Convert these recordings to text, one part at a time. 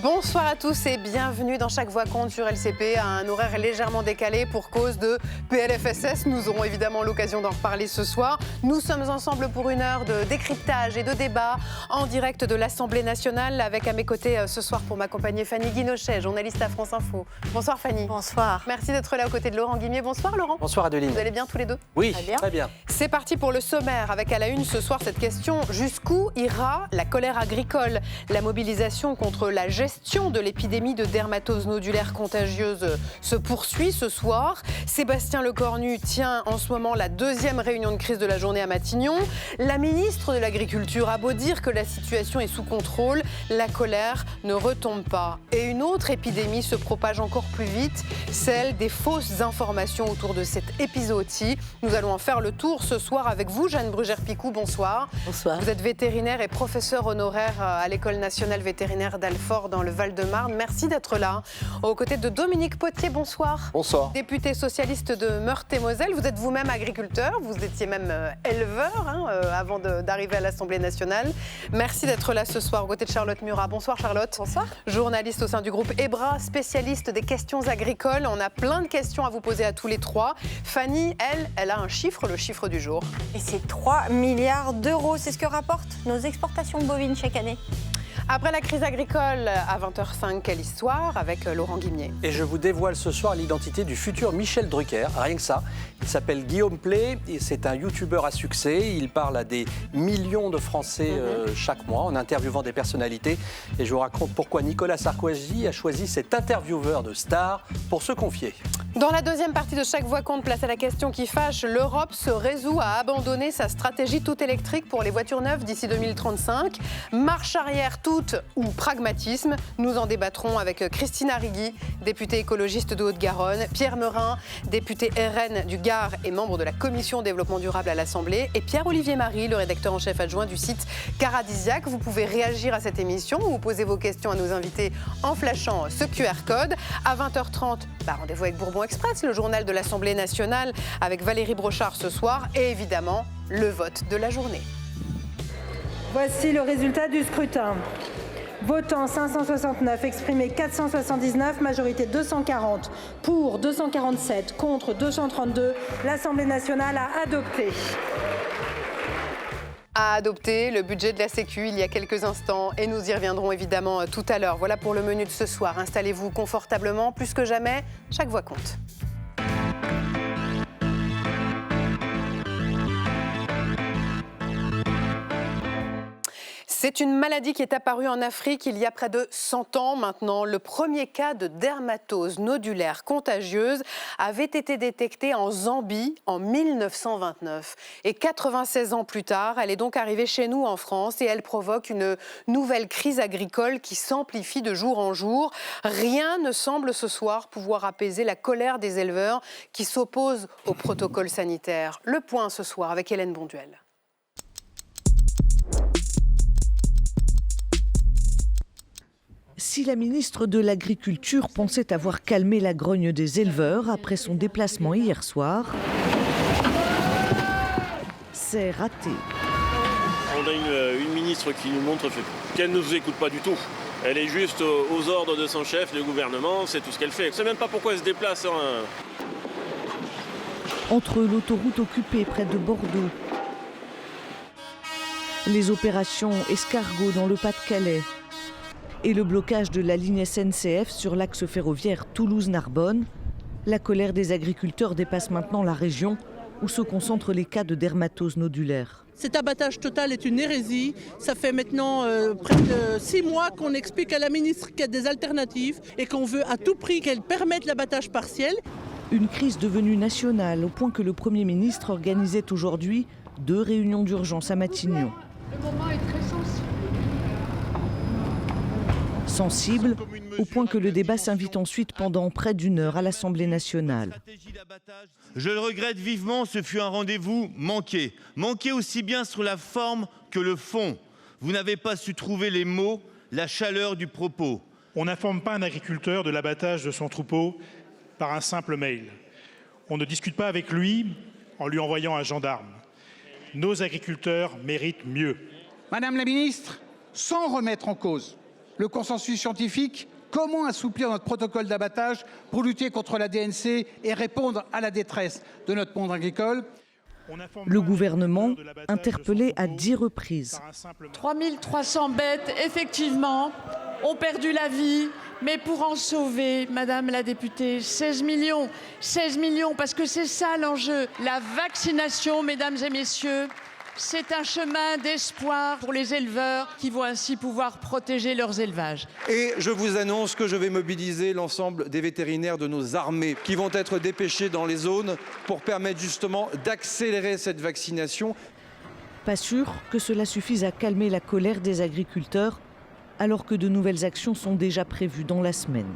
Bonsoir à tous et bienvenue dans Chaque Voix compte sur LCP à un horaire légèrement décalé pour cause de PLFSS. Nous aurons évidemment l'occasion d'en reparler ce soir. Nous sommes ensemble pour une heure de décryptage et de débat en direct de l'Assemblée nationale avec à mes côtés ce soir pour m'accompagner Fanny Guinochet, journaliste à France Info. Bonsoir Fanny. Bonsoir. Merci d'être là aux côtés de Laurent Guimier. Bonsoir Laurent. Bonsoir Adeline. Vous allez bien tous les deux? Oui, très bien. C'est parti pour le sommaire avec à la une ce soir cette question: jusqu'où ira la colère agricole? La mobilisation contre la gestion de l'épidémie de dermatose nodulaire contagieuse se poursuit ce soir. Sébastien Lecornu tient en ce moment la deuxième réunion de crise de la journée à Matignon. La ministre de l'Agriculture a beau dire que la situation est sous contrôle, la colère ne retombe pas. Et une autre épidémie se propage encore plus vite, celle des fausses informations autour de cette épizootie. Nous allons en faire le tour ce soir avec vous, Jeanne Brugère-Picou. Bonsoir. Bonsoir. Vous êtes vétérinaire et professeur honoraire à l'École nationale vétérinaire d'Alfort dans le Val-de-Marne. Merci d'être là. Aux côtés de Dominique Potier, bonsoir. Bonsoir. Député socialiste de Meurthe-et-Moselle. Vous êtes vous-même agriculteur, vous étiez même éleveur avant d'arriver à l'Assemblée nationale. Merci d'être là ce soir aux côtés de Charlotte Murat. Bonsoir Charlotte. Bonsoir. Journaliste au sein du groupe EBRA, spécialiste des questions agricoles. On a plein de questions à vous poser à tous les trois. Fanny, elle a un chiffre, le chiffre du jour. Et c'est 3 milliards d'euros, c'est ce que rapportent nos exportations bovines chaque année. Après la crise agricole, à 20h05, quelle histoire avec Laurent Guimier. Et je vous dévoile ce soir l'identité du futur Michel Drucker, rien que ça. Il s'appelle Guillaume Play et c'est un youtubeur à succès. Il parle à des millions de Français chaque mois en interviewant des personnalités. Et je vous raconte pourquoi Nicolas Sarkozy a choisi cet intervieweur de star pour se confier. Dans la deuxième partie de Chaque Voix compte, place à la question qui fâche, l'Europe se résout à abandonner sa stratégie toute électrique pour les voitures neuves d'ici 2035. Marche arrière toute ou pragmatisme? Nous en débattrons avec Christina Rigui, députée écologiste de Haute-Garonne, Pierre Meurin, député RN du Gard et membre de la Commission développement durable à l'Assemblée, et Pierre-Olivier Marie, le rédacteur en chef adjoint du site Caradisiaque. Vous pouvez réagir à cette émission ou poser vos questions à nos invités en flashant ce QR code. À 20h30, rendez-vous avec Bourbon Express, le journal de l'Assemblée nationale avec Valérie Brochard ce soir et évidemment le vote de la journée. Voici le résultat du scrutin. Votant 569, exprimé 479, majorité 240, pour 247, contre 232, l'Assemblée nationale a adopté. A adopté le budget de la Sécu il y a quelques instants et nous y reviendrons évidemment tout à l'heure. Voilà pour le menu de ce soir. Installez-vous confortablement, plus que jamais, chaque voix compte. C'est une maladie qui est apparue en Afrique il y a près de 100 ans maintenant. Le premier cas de dermatose nodulaire contagieuse avait été détecté en Zambie en 1929. Et 96 ans plus tard, elle est donc arrivée chez nous en France et elle provoque une nouvelle crise agricole qui s'amplifie de jour en jour. Rien ne semble ce soir pouvoir apaiser la colère des éleveurs qui s'opposent au protocole sanitaire. Le point ce soir avec Hélène Bonduel. Si la ministre de l'Agriculture pensait avoir calmé la grogne des éleveurs après son déplacement hier soir, c'est raté. On a une ministre qui nous montre qu'elle ne nous écoute pas du tout. Elle est juste aux ordres de son chef, le gouvernement, c'est tout ce qu'elle fait. Je ne sais même pas pourquoi elle se déplace. Entre l'autoroute occupée près de Bordeaux, les opérations escargots dans le Pas-de-Calais, et le blocage de la ligne SNCF sur l'axe ferroviaire Toulouse-Narbonne, la colère des agriculteurs dépasse maintenant la région où se concentrent les cas de dermatose nodulaire. Cet abattage total est une hérésie. Ça fait maintenant près de 6 mois qu'on explique à la ministre qu'il y a des alternatives et qu'on veut à tout prix qu'elle permette l'abattage partiel. Une crise devenue nationale au point que le Premier ministre organisait aujourd'hui 2 réunions d'urgence à Matignon. Le moment est très sensible. Sensible, au point que le débat s'invite ensuite pendant près d'1 heure à l'Assemblée nationale. Je le regrette vivement, ce fut un rendez-vous manqué. Manqué aussi bien sur la forme que le fond. Vous n'avez pas su trouver les mots, la chaleur du propos. On n'informe pas un agriculteur de l'abattage de son troupeau par un simple mail. On ne discute pas avec lui en lui envoyant un gendarme. Nos agriculteurs méritent mieux. Madame la ministre, sans remettre en cause le consensus scientifique, comment assouplir notre protocole d'abattage pour lutter contre la DNC et répondre à la détresse de notre monde agricole. Le gouvernement, interpellé à 10 reprises. 3300 bêtes, effectivement, ont perdu la vie. Mais pour en sauver, Madame la députée, 16 millions, parce que c'est ça l'enjeu. La vaccination, Mesdames et Messieurs, c'est un chemin d'espoir pour les éleveurs qui vont ainsi pouvoir protéger leurs élevages. Et je vous annonce que je vais mobiliser l'ensemble des vétérinaires de nos armées qui vont être dépêchés dans les zones pour permettre justement d'accélérer cette vaccination. Pas sûr que cela suffise à calmer la colère des agriculteurs, alors que de nouvelles actions sont déjà prévues dans la semaine.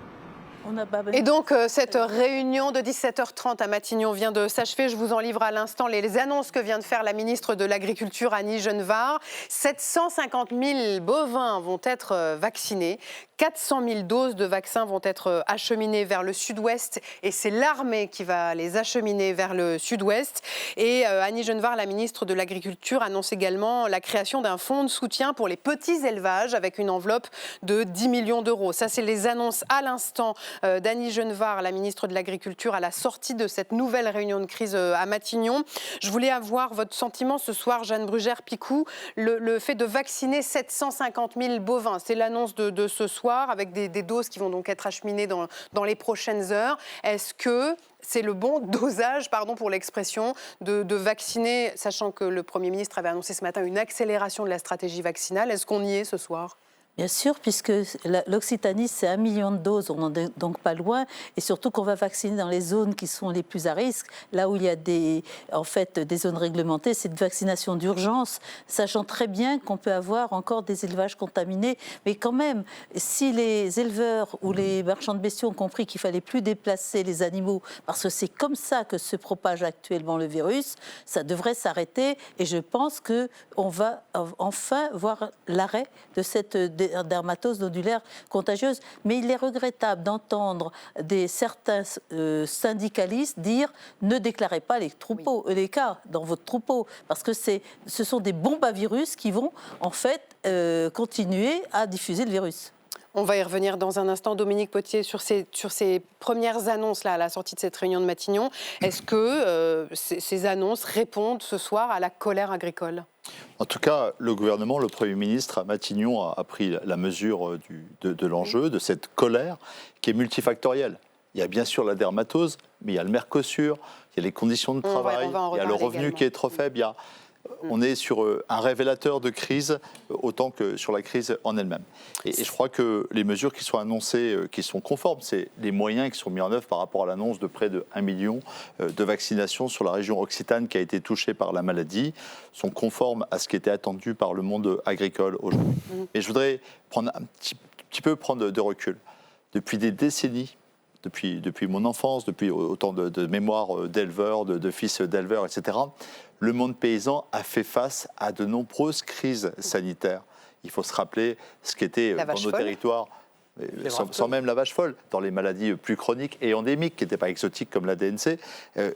Et donc, cette réunion de 17h30 à Matignon vient de s'achever. Je vous en livre à l'instant les annonces que vient de faire la ministre de l'Agriculture, Annie Genevard. 750 000 bovins vont être vaccinés. 400 000 doses de vaccins vont être acheminées vers le sud-ouest. Et c'est l'armée qui va les acheminer vers le sud-ouest. Et Annie Genevard, la ministre de l'Agriculture, annonce également la création d'un fonds de soutien pour les petits élevages avec une enveloppe de 10 millions d'euros. Ça, c'est les annonces à l'instant d'Annie Genevard, la ministre de l'Agriculture, à la sortie de cette nouvelle réunion de crise à Matignon. Je voulais avoir votre sentiment ce soir, Jeanne Brugère-Picou, le fait de vacciner 750 000 bovins. C'est l'annonce de ce soir, avec des doses qui vont donc être acheminées dans les prochaines heures. Est-ce que c'est le bon dosage, pardon pour l'expression, de vacciner, sachant que le Premier ministre avait annoncé ce matin une accélération de la stratégie vaccinale. Est-ce qu'on y est ce soir ? Bien sûr, puisque l'Occitanie, c'est 1 million de doses, on n'en est donc pas loin, et surtout qu'on va vacciner dans les zones qui sont les plus à risque, là où il y a des zones réglementées, c'est une vaccination d'urgence, sachant très bien qu'on peut avoir encore des élevages contaminés, mais quand même, si les éleveurs ou les marchands de bestiaux ont compris qu'il fallait plus déplacer les animaux, parce que c'est comme ça que se propage actuellement le virus, ça devrait s'arrêter, et je pense qu'on va enfin voir l'arrêt de cette dermatose nodulaire contagieuse. Mais il est regrettable d'entendre certains syndicalistes dire ne déclarez pas les cas dans votre troupeau, parce que ce sont des bombes à virus qui vont en fait continuer à diffuser le virus. On va y revenir dans un instant. Dominique Potier, sur ces premières annonces là, à la sortie de cette réunion de Matignon, est-ce que ces annonces répondent ce soir à la colère agricole ? En tout cas, le gouvernement, le Premier ministre à Matignon a pris la mesure de l'enjeu, de cette colère qui est multifactorielle. Il y a bien sûr la dermatose, mais il y a le Mercosur, il y a les conditions de travail, il y a le revenu également qui est trop faible. On est sur un révélateur de crise autant que sur la crise en elle-même. Et je crois que les mesures qui sont annoncées, qui sont conformes, c'est les moyens qui sont mis en œuvre par rapport à l'annonce de près de 1 million de vaccinations sur la région Occitane qui a été touchée par la maladie, sont conformes à ce qui était attendu par le monde agricole aujourd'hui. Et je voudrais prendre un petit peu de recul. Depuis des décennies, depuis mon enfance, depuis autant de mémoires d'éleveurs, de fils d'éleveurs, etc., le monde paysan a fait face à de nombreuses crises sanitaires. Il faut se rappeler ce qu'était dans nos territoires, sans même la vache folle, dans les maladies plus chroniques et endémiques, qui n'étaient pas exotiques comme la DNC.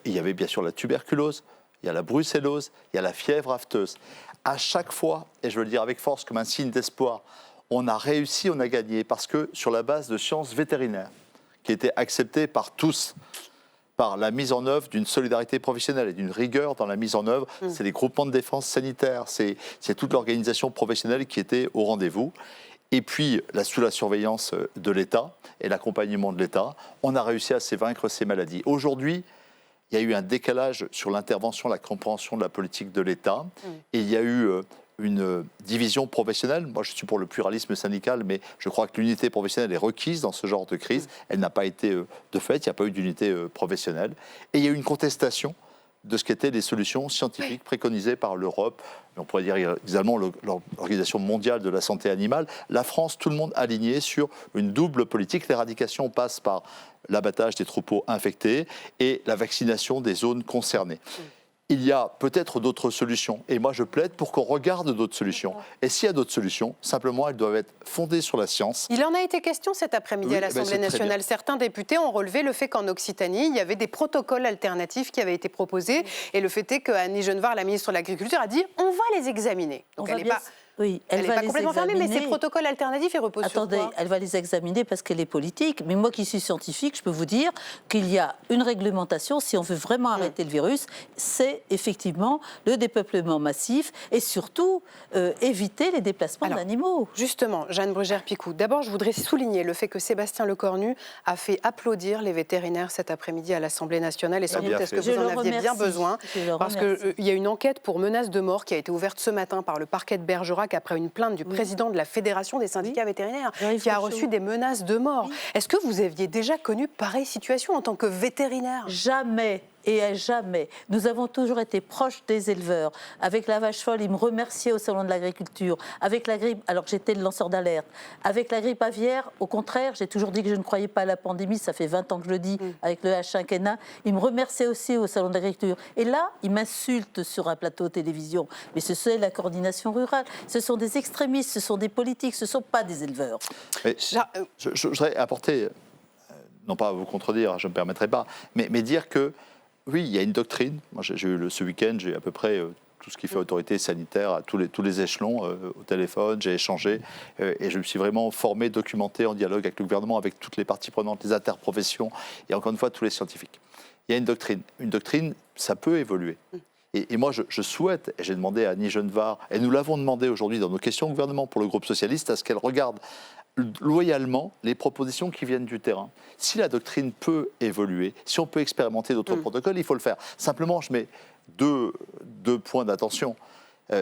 Il y avait bien sûr la tuberculose, il y a la brucellose, il y a la fièvre afteuse. À chaque fois, et je veux le dire avec force comme un signe d'espoir, on a réussi, on a gagné, parce que sur la base de sciences vétérinaires, qui étaient acceptées par tous, par la mise en œuvre d'une solidarité professionnelle et d'une rigueur dans la mise en œuvre. C'est les groupements de défense sanitaire, c'est toute l'organisation professionnelle qui était au rendez-vous. Et puis, sous la surveillance de l'État et l'accompagnement de l'État, on a réussi à vaincre ces maladies. Aujourd'hui, il y a eu un décalage sur l'intervention, la compréhension de la politique de l'État. Et il y a eu une division professionnelle. Moi, je suis pour le pluralisme syndical, mais je crois que l'unité professionnelle est requise dans ce genre de crise. Elle n'a pas été de fait, il n'y a pas eu d'unité professionnelle. Et il y a eu une contestation de ce qu'étaient les solutions scientifiques préconisées par l'Europe, on pourrait dire également l'Organisation mondiale de la santé animale. La France, tout le monde aligné sur une double politique. L'éradication passe par l'abattage des troupeaux infectés et la vaccination des zones concernées. Il y a peut-être d'autres solutions. Et moi, je plaide pour qu'on regarde d'autres solutions. Et s'il y a d'autres solutions, simplement, elles doivent être fondées sur la science. Il en a été question cet après-midi à l'Assemblée nationale. Certains députés ont relevé le fait qu'en Occitanie, il y avait des protocoles alternatifs qui avaient été proposés. Et le fait est qu'Annie Genevard, la ministre de l'Agriculture, a dit « on va les examiner ». Donc elle n'est pas Oui, Elle n'est pas complètement fermée, mais ces protocoles alternatifs, ils reposent sur quoi ? Elle va les examiner parce qu'elle est politique. Mais moi qui suis scientifique, je peux vous dire qu'il y a une réglementation. Si on veut vraiment arrêter le virus, c'est effectivement le dépeuplement massif et surtout éviter les déplacements d'animaux. Justement, Jeanne Bruguère-Picou, d'abord, je voudrais souligner le fait que Sébastien Lecornu a fait applaudir les vétérinaires cet après-midi à l'Assemblée nationale. Et sans doute, est-ce que vous en aviez bien besoin ? Parce qu'il y a une enquête pour menace de mort qui a été ouverte ce matin par le parquet de Bergerac après une plainte du président de la Fédération des syndicats vétérinaires qui a reçu des menaces de mort. Est-ce que vous aviez déjà connu pareille situation en tant que vétérinaire ? Jamais. Et à jamais. Nous avons toujours été proches des éleveurs. Avec la vache folle, ils me remerciaient au Salon de l'Agriculture. Avec la grippe, alors que j'étais le lanceur d'alerte. Avec la grippe aviaire, au contraire, j'ai toujours dit que je ne croyais pas à la pandémie. Ça fait 20 ans que je le dis, avec le H5N1. Ils me remerciaient aussi au Salon de l'Agriculture. Et là, ils m'insultent sur un plateau de télévision. Mais c'est la coordination rurale. Ce sont des extrémistes, ce sont des politiques, ce ne sont pas des éleveurs. Mais je voudrais apporter, non pas à vous contredire, je ne me permettrai pas, mais dire que oui, il y a une doctrine. Moi, j'ai eu ce week-end, j'ai à peu près tout ce qui fait autorité sanitaire à tous les échelons au téléphone. J'ai échangé et je me suis vraiment formé, documenté en dialogue avec le gouvernement, avec toutes les parties prenantes, les interprofessions et encore une fois tous les scientifiques. Il y a une doctrine. Une doctrine, ça peut évoluer. Et moi, je souhaite, et j'ai demandé à Annie Genevard, et nous l'avons demandé aujourd'hui dans nos questions au gouvernement pour le groupe socialiste, à ce qu'elle regarde loyalement les propositions qui viennent du terrain. Si la doctrine peut évoluer, si on peut expérimenter d'autres protocoles, il faut le faire. Simplement, je mets deux points d'attention.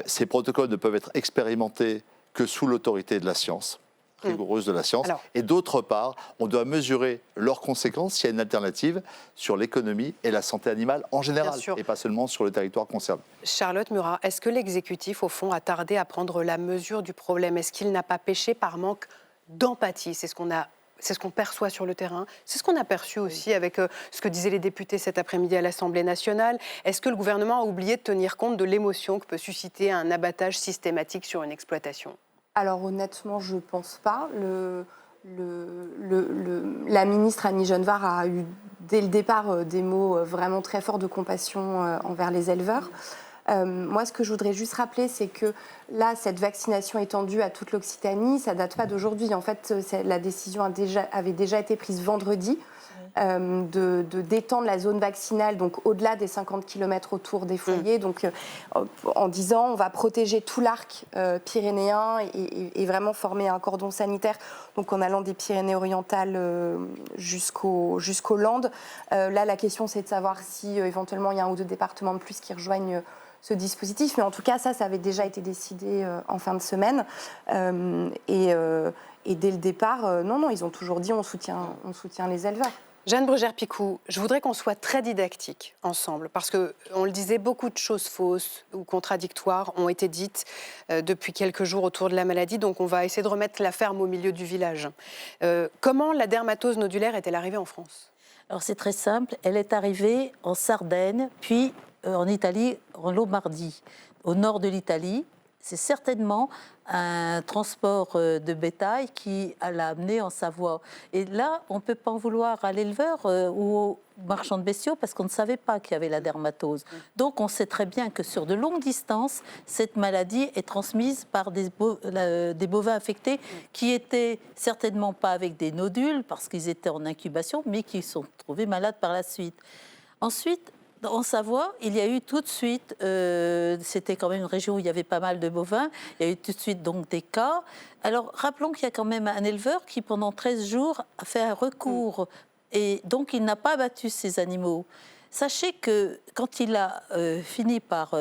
Ces protocoles ne peuvent être expérimentés que sous l'autorité de la science, rigoureuse de la science. Et d'autre part, on doit mesurer leurs conséquences s'il y a une alternative sur l'économie et la santé animale en général, et pas seulement sur le territoire concerné. Charlotte Murat, est-ce que l'exécutif, au fond, a tardé à prendre la mesure du problème ? Est-ce qu'il n'a pas péché par manque d'empathie? C'est ce qu'on perçoit sur le terrain. C'est ce qu'on a perçu aussi avec ce que disaient les députés cet après-midi à l'Assemblée nationale. Est-ce que le gouvernement a oublié de tenir compte de l'émotion que peut susciter un abattage systématique sur une exploitation ? Alors honnêtement, je ne pense pas. La ministre Annie Genevard a eu dès le départ des mots vraiment très forts de compassion envers les éleveurs. Moi, ce que je voudrais juste rappeler, c'est que là, cette vaccination étendue à toute l'Occitanie, ça ne date pas d'aujourd'hui. En fait, la décision avait déjà été prise vendredi d'étendre la zone vaccinale donc au-delà des 50 km autour des foyers, donc en disant on va protéger tout l'arc pyrénéen et vraiment former un cordon sanitaire, donc en allant des Pyrénées-Orientales jusqu'aux Landes. Là, la question, c'est de savoir si éventuellement il y a un ou deux départements de plus qui rejoignent ce dispositif, mais en tout cas, ça avait déjà été décidé en fin de semaine. Et dès le départ, non, ils ont toujours dit on soutient les éleveurs. Jeanne Bruguère-Picou, je voudrais qu'on soit très didactique ensemble, parce qu'on le disait, beaucoup de choses fausses ou contradictoires ont été dites depuis quelques jours autour de la maladie, donc on va essayer de remettre la ferme au milieu du village. Comment la dermatose nodulaire est-elle arrivée en France ? Alors c'est très simple, elle est arrivée en Sardaigne, puis en Italie, en Lombardie, au nord de l'Italie. C'est certainement un transport de bétail qui l'a amené en Savoie. Et là, on ne peut pas en vouloir à l'éleveur ou aux marchands de bestiaux parce qu'on ne savait pas qu'il y avait la dermatose. Donc on sait très bien que sur de longues distances, cette maladie est transmise par des bovins infectés qui étaient certainement pas avec des nodules parce qu'ils étaient en incubation, mais qui sont trouvés malades par la suite. Ensuite, en Savoie, il y a eu tout de suite, c'était quand même une région où il y avait pas mal de bovins, il y a eu tout de suite donc des cas. Alors rappelons qu'il y a quand même un éleveur qui pendant 13 jours a fait un recours et donc il n'a pas abattu ces animaux. Sachez que quand il a fini par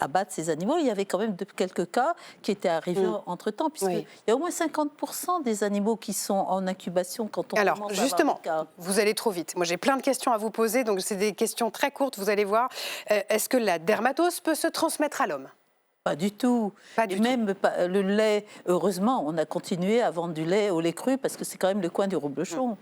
abattre ces animaux, il y avait quand même quelques cas qui étaient arrivés entre-temps, puisqu'il y a au moins 50% des animaux qui sont en incubation quand on commence à avoir des cas. Alors, justement, vous allez trop vite. Moi, j'ai plein de questions à vous poser, donc c'est des questions très courtes, vous allez voir. Est-ce que la dermatose peut se transmettre à l'homme ? Pas du tout. Même le lait, heureusement, on a continué à vendre du lait au lait cru, parce que c'est quand même le coin du reblochon.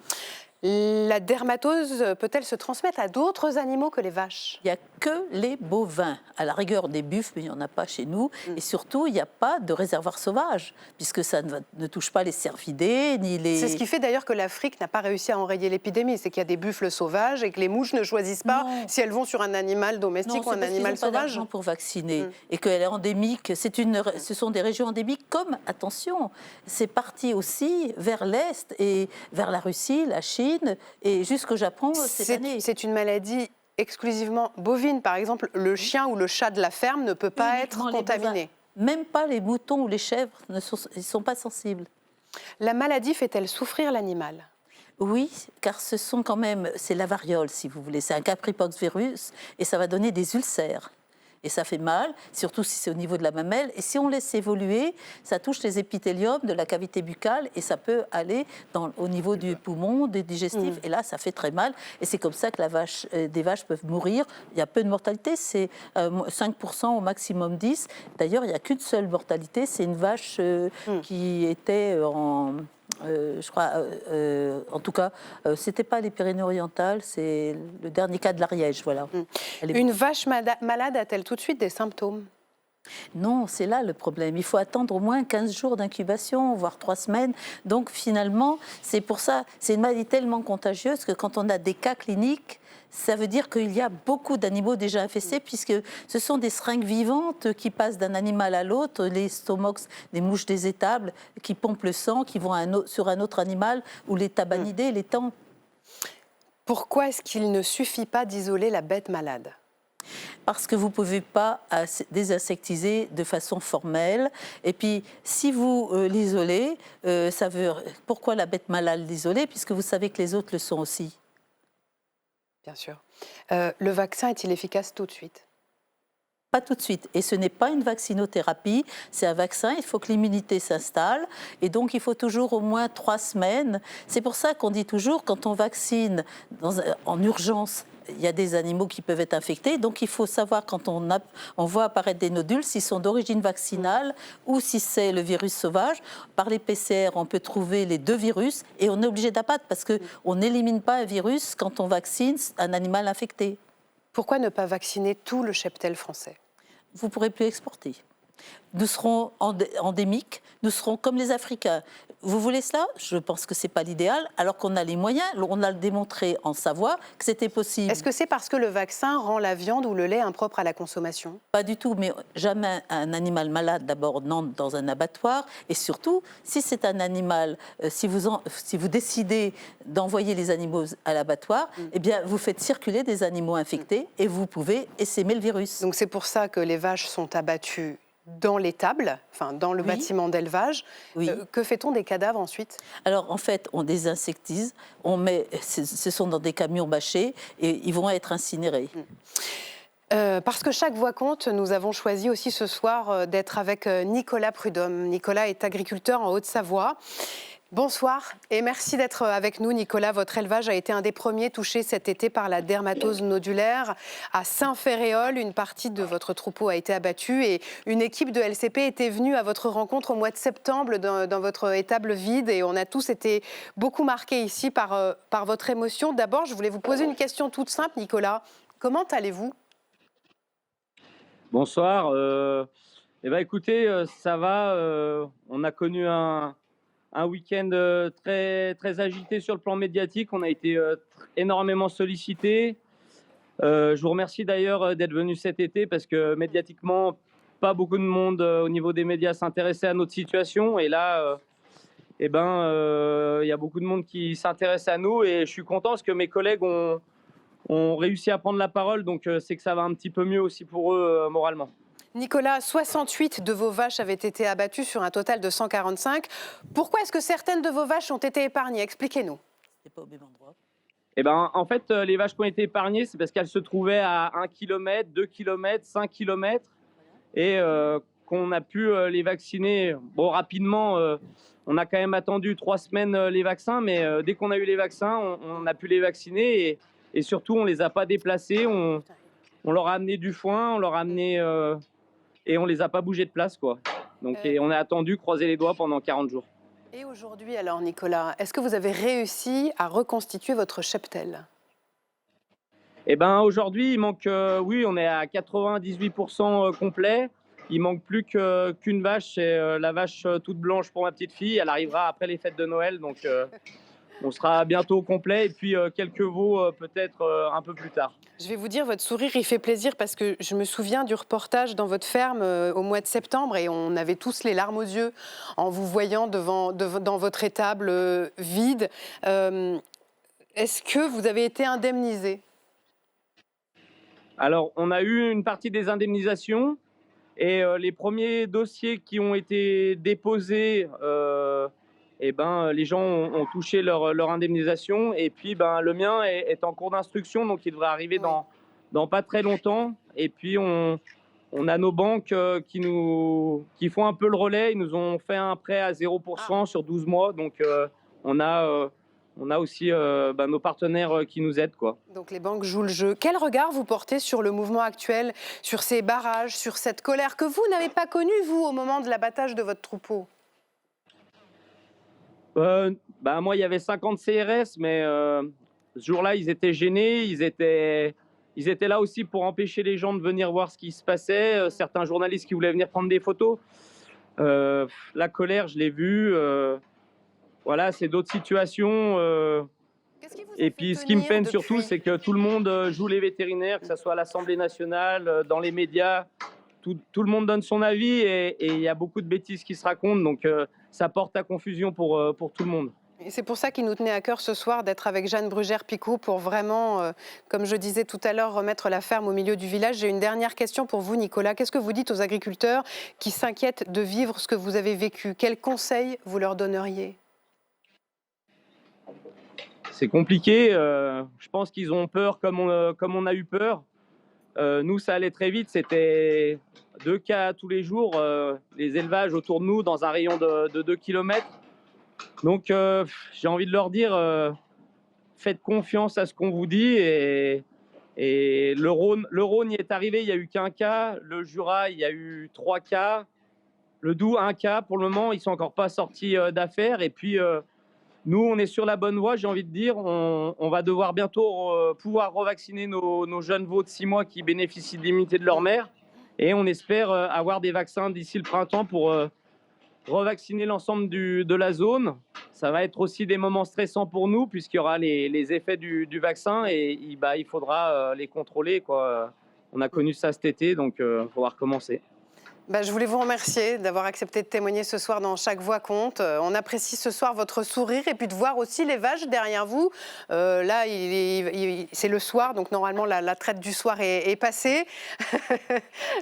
La dermatose peut-elle se transmettre à d'autres animaux que les vaches? Il n'y a que les bovins, à la rigueur des buffles, mais il n'y en a pas chez nous. Et surtout, il n'y a pas de réservoir sauvage, puisque ça ne touche pas les cervidés, ni les... C'est ce qui fait d'ailleurs que l'Afrique n'a pas réussi à enrayer l'épidémie, c'est qu'il y a des buffles sauvages et que les mouches ne choisissent pas si elles vont sur un animal domestique ou un animal sauvage. Pas d'argent pour vacciner et qu'elle est endémique. Ce sont des régions endémiques comme, attention, c'est parti aussi vers l'Est et vers la Russie, la Chine et jusqu'au Japon cette année. C'est une maladie exclusivement bovine. Par exemple, le chien ou le chat de la ferme ne peut pas être contaminé. Même pas les moutons ou les chèvres ne sont pas sensibles. La maladie fait-elle souffrir l'animal? Oui, car c'est la variole, si vous voulez. C'est un capripox virus et ça va donner des ulcères. Et ça fait mal, surtout si c'est au niveau de la mamelle. Et si on laisse évoluer, ça touche les épithéliums de la cavité buccale et ça peut aller au niveau du poumon, des digestifs. Et là, ça fait très mal. Et c'est comme ça que des vaches peuvent mourir. Il y a peu de mortalité, c'est 5% au maximum 10%. D'ailleurs, il n'y a qu'une seule mortalité, c'est une vache qui était je crois, en tout cas, c'était pas les Pyrénées-Orientales, c'est le dernier cas de l'Ariège, voilà. Une vache malade a-t-elle tout de suite des symptômes? Non, c'est là le problème. Il faut attendre au moins 15 jours d'incubation, voire 3 semaines. Donc finalement, c'est pour ça, c'est une maladie tellement contagieuse que quand on a des cas cliniques, ça veut dire qu'il y a beaucoup d'animaux déjà infestés, puisque ce sont des seringues vivantes qui passent d'un animal à l'autre, les stomox, des mouches des étables, qui pompent le sang, qui vont sur un autre animal, ou les tabanidés, les tans. Pourquoi est-ce qu'il ne suffit pas d'isoler la bête malade? Parce que vous ne pouvez pas désinsectiser de façon formelle. Et puis, si vous l'isolez, pourquoi la bête malade l'isoler? Puisque vous savez que les autres le sont aussi. Bien sûr. Le vaccin est-il efficace tout de suite? Pas tout de suite. Et ce n'est pas une vaccinothérapie, c'est un vaccin. Il faut que l'immunité s'installe. Et donc, il faut toujours au moins 3 semaines. C'est pour ça qu'on dit toujours, quand on vaccine en urgence, il y a des animaux qui peuvent être infectés. Donc, il faut savoir, quand on voit apparaître des nodules, s'ils sont d'origine vaccinale ou si c'est le virus sauvage. Par les PCR, on peut trouver les 2 virus et on est obligé d'abattre parce qu'on n'élimine pas un virus quand on vaccine un animal infecté. Pourquoi ne pas vacciner tout le cheptel français? Vous ne pourrez plus exporter. Nous serons endémiques, nous serons comme les Africains. Vous voulez cela? Je pense que ce n'est pas l'idéal, alors qu'on a les moyens, on a démontré en Savoie que c'était possible. Est-ce que c'est parce que le vaccin rend la viande ou le lait impropre à la consommation? Pas du tout, mais jamais un animal malade d'abord n'entre dans un abattoir. Et surtout, si c'est un animal, si vous décidez d'envoyer les animaux à l'abattoir, eh bien vous faites circuler des animaux infectés et vous pouvez essaimer le virus. Donc c'est pour ça que les vaches sont abattues dans l'étable, enfin dans le bâtiment d'élevage. Que fait-on des cadavres ensuite? Alors en fait, on désinsectise, ce sont dans des camions bâchés et ils vont être incinérés. Parce que chaque voix compte, nous avons choisi aussi ce soir d'être avec Nicolas Prudhomme. Nicolas est agriculteur en Haute-Savoie. Bonsoir et merci d'être avec nous, Nicolas. Votre élevage a été un des premiers touchés cet été par la dermatose nodulaire. À Saint-Ferréol, une partie de votre troupeau a été abattue et une équipe de LCP était venue à votre rencontre au mois de septembre dans votre étable vide et on a tous été beaucoup marqués ici par votre émotion. D'abord, je voulais vous poser une question toute simple, Nicolas. Comment allez-vous? Bonsoir. Écoutez, ça va. On a connu un week-end très, très agité sur le plan médiatique. On a été énormément sollicités. Je vous remercie d'ailleurs d'être venu cet été parce que médiatiquement, pas beaucoup de monde au niveau des médias s'intéressait à notre situation. Et là, y a beaucoup de monde qui s'intéresse à nous. Et je suis content parce que mes collègues ont réussi à prendre la parole. Donc, c'est que ça va un petit peu mieux aussi pour eux moralement. Nicolas, 68 de vos vaches avaient été abattues sur un total de 145. Pourquoi est-ce que certaines de vos vaches ont été épargnées? Expliquez-nous. C'était pas au même endroit. En fait, les vaches qui ont été épargnées, c'est parce qu'elles se trouvaient à 1 km, 2 km, 5 km et qu'on a pu les vacciner. Bon, rapidement, on a quand même attendu 3 semaines les vaccins, mais dès qu'on a eu les vaccins, on a pu les vacciner et surtout, on ne les a pas déplacés. On leur a amené du foin, on leur a amené... et on les a pas bougés de place, quoi. Donc, et on a attendu, croisé les doigts pendant 40 jours. Et aujourd'hui, alors Nicolas, est-ce que vous avez réussi à reconstituer votre cheptel? Eh ben aujourd'hui, il manque, oui, on est à 98% complet. Il manque plus qu'une vache, c'est la vache toute blanche pour ma petite fille. Elle arrivera après les fêtes de Noël, donc on sera bientôt au complet. Et puis quelques veaux peut-être un peu plus tard. Je vais vous dire, votre sourire, il fait plaisir parce que je me souviens du reportage dans votre ferme au mois de septembre et on avait tous les larmes aux yeux en vous voyant dans votre étable vide. Est-ce que vous avez été indemnisé? Alors, on a eu une partie des indemnisations et les premiers dossiers qui ont été déposés, eh ben, les gens ont touché leur indemnisation. Et puis, ben, le mien est en cours d'instruction, donc il devrait arriver dans pas très longtemps. Et puis, on a nos banques qui font un peu le relais. Ils nous ont fait un prêt à 0% sur 12 mois. Donc, on a aussi nos partenaires qui nous aident, quoi. Donc les banques jouent le jeu. Quel regard vous portez sur le mouvement actuel, sur ces barrages, sur cette colère que vous n'avez pas connue, vous, au moment de l'abattage de votre troupeau? Moi, il y avait 50 CRS, mais ce jour-là, ils étaient gênés. Ils étaient là aussi pour empêcher les gens de venir voir ce qui se passait. Certains journalistes qui voulaient venir prendre des photos. La colère, je l'ai vue. Voilà, c'est d'autres situations. Et puis, ce qui me peine surtout, c'est que tout le monde joue les vétérinaires, que ce soit à l'Assemblée nationale, dans les médias. Tout le monde donne son avis et il y a beaucoup de bêtises qui se racontent. Donc, ça porte à confusion pour tout le monde. Et c'est pour ça qu'il nous tenait à cœur ce soir d'être avec Jeanne Brugère-Picot pour vraiment, comme je disais tout à l'heure, remettre la ferme au milieu du village. J'ai une dernière question pour vous, Nicolas. Qu'est-ce que vous dites aux agriculteurs qui s'inquiètent de vivre ce que vous avez vécu? Quels conseils vous leur donneriez? C'est compliqué. Je pense qu'ils ont peur comme on a eu peur. Nous, ça allait très vite. C'était 2 cas tous les jours. Les élevages autour de nous dans un rayon de 2 km. Donc, j'ai envie de leur dire, faites confiance à ce qu'on vous dit. Et le Rhône y est arrivé, il n'y a eu qu'un cas. Le Jura, il y a eu 3 cas. Le Doubs, 1 cas. Pour le moment, ils ne sont encore pas sortis d'affaire. Et puis, nous, on est sur la bonne voie, j'ai envie de dire. On va devoir bientôt pouvoir revacciner nos jeunes veaux de 6 mois qui bénéficient de l'immunité de leur mère. Et on espère avoir des vaccins d'ici le printemps pour revacciner l'ensemble de la zone. Ça va être aussi des moments stressants pour nous puisqu'il y aura les effets du vaccin et il faudra les contrôler, quoi. On a connu ça cet été, donc il faudra recommencer. Je voulais vous remercier d'avoir accepté de témoigner ce soir dans Chaque Voix compte. On apprécie ce soir votre sourire et puis de voir aussi les vaches derrière vous. Là, c'est le soir, donc normalement la traite du soir est passée.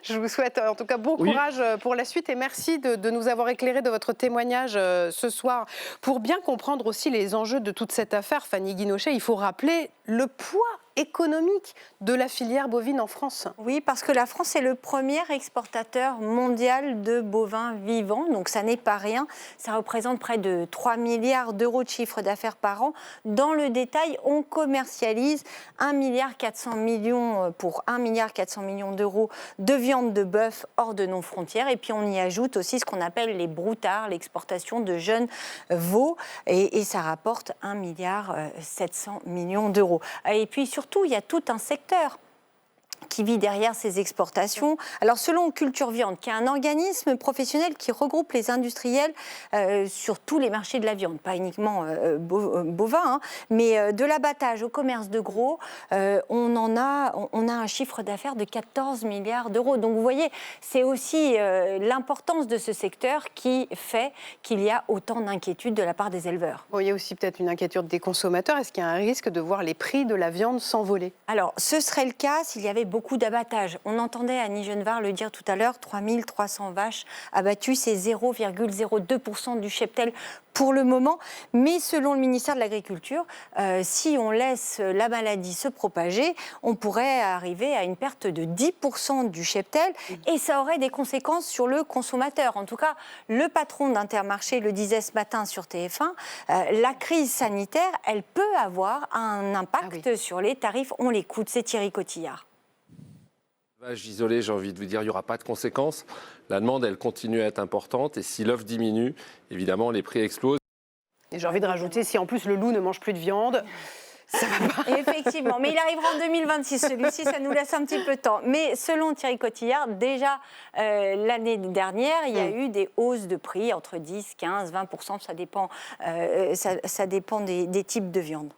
Je vous souhaite en tout cas bon courage pour la suite et merci de nous avoir éclairé de votre témoignage ce soir. Pour bien comprendre aussi les enjeux de toute cette affaire, Fanny Guinochet, il faut rappeler le poids économique de la filière bovine en France. Oui, parce que la France est le premier exportateur mondial de bovins vivants, donc ça n'est pas rien. Ça représente près de 3 milliards d'euros de chiffre d'affaires par an. Dans le détail, on commercialise 1,4 milliard pour 1,4 milliard d'euros de viande de bœuf hors de nos frontières. Et puis on y ajoute aussi ce qu'on appelle les broutards, l'exportation de jeunes veaux, et ça rapporte 1,7 milliard d'euros. Et puis surtout, il y a tout un secteur qui vit derrière ces exportations. Alors selon Culture Viande, qui est un organisme professionnel qui regroupe les industriels sur tous les marchés de la viande, pas uniquement bovin, mais de l'abattage au commerce de gros, on a un chiffre d'affaires de 14 milliards d'euros. Donc vous voyez, c'est aussi l'importance de ce secteur qui fait qu'il y a autant d'inquiétudes de la part des éleveurs. Bon, il y a aussi peut-être une inquiétude des consommateurs. Est-ce qu'il y a un risque de voir les prix de la viande s'envoler? Alors, ce serait le cas s'il y avait beaucoup d'abattage. On entendait Annie Genevard le dire tout à l'heure, 3300 vaches abattues, c'est 0,02% du cheptel pour le moment. Mais selon le ministère de l'Agriculture, si on laisse la maladie se propager, on pourrait arriver à une perte de 10% du cheptel et ça aurait des conséquences sur le consommateur. En tout cas, le patron d'Intermarché le disait ce matin sur TF1, la crise sanitaire, elle peut avoir un impact sur les tarifs. On l'écoute, c'est Thierry Cotillard. L'élevage isolé, j'ai envie de vous dire, il n'y aura pas de conséquences. La demande, elle continue à être importante et si l'offre diminue, évidemment, les prix explosent. Et j'ai envie de rajouter, si en plus le loup ne mange plus de viande, ça va pas. Effectivement, mais il arrivera en 2026, celui-ci, ça nous laisse un petit peu de temps. Mais selon Thierry Cotillard, déjà l'année dernière, il y a eu des hausses de prix entre 10, 15, 20%, ça dépend des types de viande.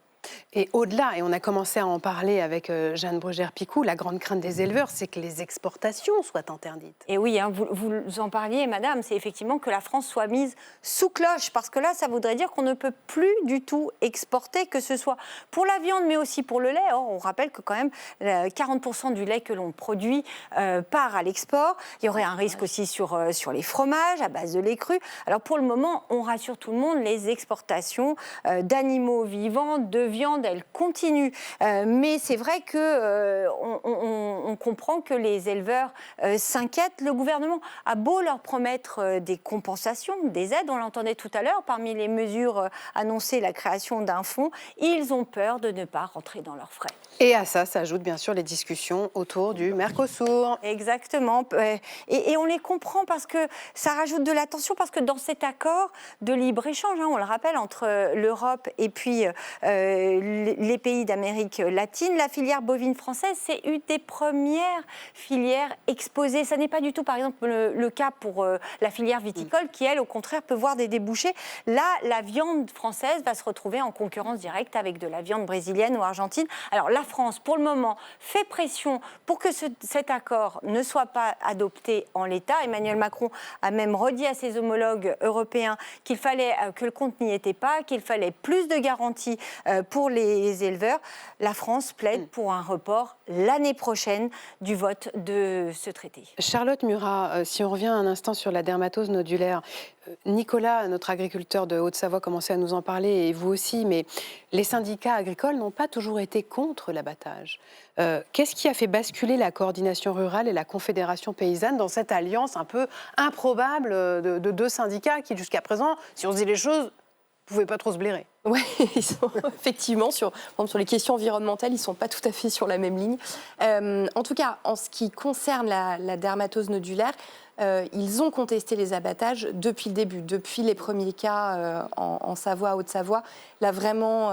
Et au-delà, et on a commencé à en parler avec Jeanne Bruguère-Picou, la grande crainte des éleveurs, c'est que les exportations soient interdites. Et oui, hein, vous en parliez, madame, c'est effectivement que la France soit mise sous cloche, parce que là, ça voudrait dire qu'on ne peut plus du tout exporter, que ce soit pour la viande, mais aussi pour le lait. Or, on rappelle que quand même, 40% du lait que l'on produit part à l'export. Il y aurait un risque aussi sur les fromages à base de lait cru. Alors, pour le moment, on rassure tout le monde, les exportations d'animaux vivants, de viande, elle continue. Mais c'est vrai qu'on comprend que les éleveurs s'inquiètent. Le gouvernement a beau leur promettre des compensations, des aides, on l'entendait tout à l'heure, parmi les mesures annoncées, la création d'un fonds, ils ont peur de ne pas rentrer dans leurs frais. Et à ça s'ajoutent bien sûr les discussions autour du Mercosur. Exactement. Et on les comprend parce que ça rajoute de la tension, parce que dans cet accord de libre-échange, on le rappelle, entre l'Europe et puis les pays d'Amérique latine, la filière bovine française, c'est une des premières filières exposées. Ça n'est pas du tout, par exemple, le cas pour la filière viticole, qui, elle, au contraire, peut voir des débouchés. Là, la viande française va se retrouver en concurrence directe avec de la viande brésilienne ou argentine. Alors, la France, pour le moment, fait pression pour que cet accord ne soit pas adopté en l'état. Emmanuel Macron a même redit à ses homologues européens qu'il fallait que le compte n'y était pas, qu'il fallait plus de garanties pour les éleveurs. La France plaide pour un report l'année prochaine du vote de ce traité. Charlotte Murat, si on revient un instant sur la dermatose nodulaire, Nicolas, notre agriculteur de Haute-Savoie, commençait à nous en parler, et vous aussi, mais les syndicats agricoles n'ont pas toujours été contre l'abattage. Qu'est-ce qui a fait basculer la coordination rurale et la Confédération paysanne dans cette alliance un peu improbable de deux syndicats qui, jusqu'à présent, si on se dit les choses, ne pouvaient pas trop se blairer? Oui, effectivement, sur les questions environnementales, ils ne sont pas tout à fait sur la même ligne. En tout cas, en ce qui concerne la dermatose nodulaire, ils ont contesté les abattages depuis le début, depuis les premiers cas en Savoie, Haute-Savoie. Là, vraiment,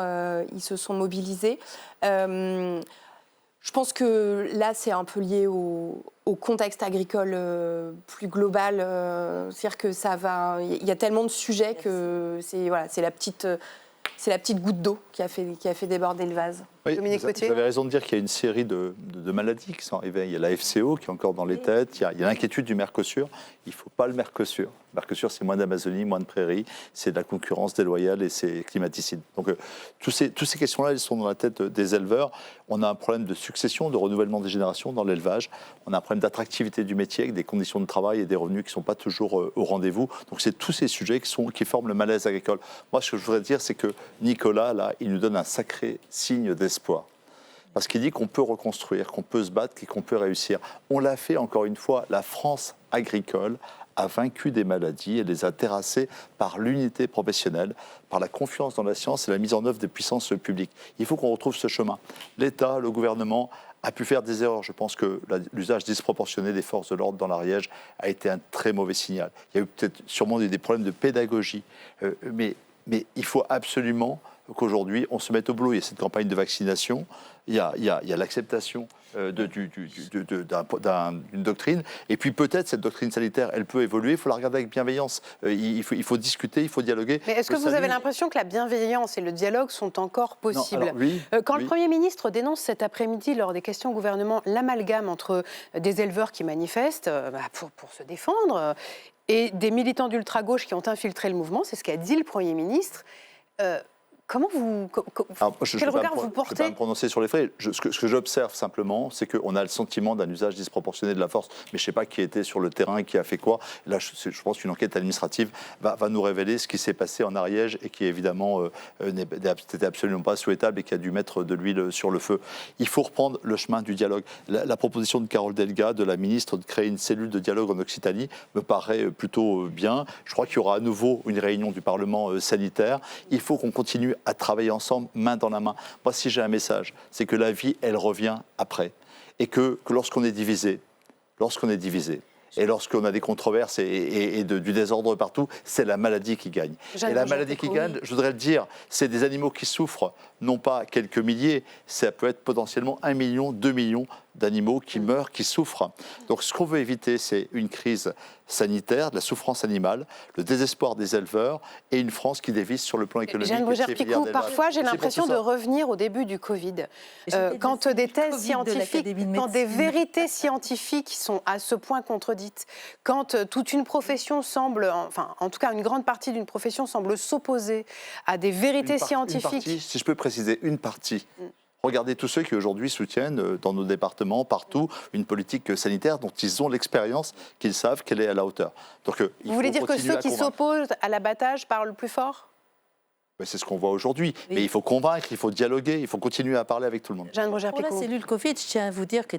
ils se sont mobilisés. Je pense que là, c'est un peu lié au contexte agricole plus global. C'est-à-dire que il y a tellement de sujets que c'est la petite goutte d'eau qui a fait déborder le vase. Oui, Dominique Potier. Vous avez raison de dire qu'il y a une série de maladies qui sont arrivées. Il y a la FCO qui est encore dans les têtes, il y a l'inquiétude du Mercosur. Il ne faut pas le Mercosur. Le Mercosur, c'est moins d'Amazonie, moins de prairies, c'est de la concurrence déloyale et c'est climaticide. Donc, toutes ces questions-là, elles sont dans la tête des éleveurs. On a un problème de succession, de renouvellement des générations dans l'élevage. On a un problème d'attractivité du métier avec des conditions de travail et des revenus qui ne sont pas toujours au rendez-vous. Donc, c'est tous ces sujets qui forment le malaise agricole. Moi, ce que je voudrais dire, c'est que Nicolas, là, il nous donne un sacré signe d'espoir. Parce qu'il dit qu'on peut reconstruire, qu'on peut se battre et qu'on peut réussir. On l'a fait, encore une fois, la France agricole a vaincu des maladies et les a terrassées par l'unité professionnelle, par la confiance dans la science et la mise en œuvre des puissances publiques. Il faut qu'on retrouve ce chemin. L'État, le gouvernement a pu faire des erreurs. Je pense que l'usage disproportionné des forces de l'ordre dans l'Ariège a été un très mauvais signal. Il y a eu peut-être sûrement des problèmes de pédagogie, mais il faut absolument qu'aujourd'hui, on se mette au boulot. Il y a cette campagne de vaccination, il y a l'acceptation d'une doctrine, et puis peut-être cette doctrine sanitaire, elle peut évoluer, il faut la regarder avec bienveillance. Il faut discuter, il faut dialoguer. Mais est-ce que vous avez l'impression que la bienveillance et le dialogue sont encore possibles? Non, alors, oui, Quand le Premier ministre dénonce cet après-midi, lors des questions au gouvernement, l'amalgame entre des éleveurs qui manifestent pour se défendre et des militants d'ultra-gauche qui ont infiltré le mouvement, c'est ce qu'a dit le Premier ministre. Comment quel regard vous portez? Je ne vais pas me prononcer sur les faits. Ce que j'observe simplement, c'est qu'on a le sentiment d'un usage disproportionné de la force. Mais je ne sais pas qui était sur le terrain, qui a fait quoi. Là, je pense qu'une enquête administrative va nous révéler ce qui s'est passé en Ariège et qui, évidemment, n'était absolument pas souhaitable et qui a dû mettre de l'huile sur le feu. Il faut reprendre le chemin du dialogue. La proposition de Carole Delga, de la ministre, de créer une cellule de dialogue en Occitanie, me paraît plutôt bien. Je crois qu'il y aura à nouveau une réunion du Parlement sanitaire. Il faut qu'on continue à travailler ensemble, main dans la main. Moi, si j'ai un message, c'est que la vie, elle revient après. Et que lorsqu'on est divisé, Et lorsqu'on a des controverses et du désordre partout, c'est la maladie qui gagne. Et la maladie qui gagne, je voudrais le dire, c'est des animaux qui souffrent, non pas quelques milliers, ça peut être potentiellement 1 million, 2 millions d'animaux qui meurent, qui souffrent. Donc ce qu'on veut éviter, c'est une crise sanitaire, de la souffrance animale, le désespoir des éleveurs et une France qui dévisse sur le plan économique. Jeanne Bruguère-Picou, parfois j'ai l'impression de revenir au début du Covid. Quand des thèses scientifiques, quand des vérités scientifiques sont à ce point contredites, quand toute une profession semble, enfin en tout cas une grande partie d'une profession semble s'opposer à des vérités scientifiques. Une partie, si je peux préciser, une partie. Regardez tous ceux qui aujourd'hui soutiennent dans nos départements, partout, une politique sanitaire dont ils ont l'expérience, qu'ils savent qu'elle est à la hauteur. Donc, vous voulez dire que ceux qui s'opposent à l'abattage parlent plus fort ? C'est ce qu'on voit aujourd'hui. Oui. Mais il faut convaincre, il faut dialoguer, il faut continuer à parler avec tout le monde. Jeanne Bruguère-Picou. Pour la cellule Covid, je tiens à vous dire que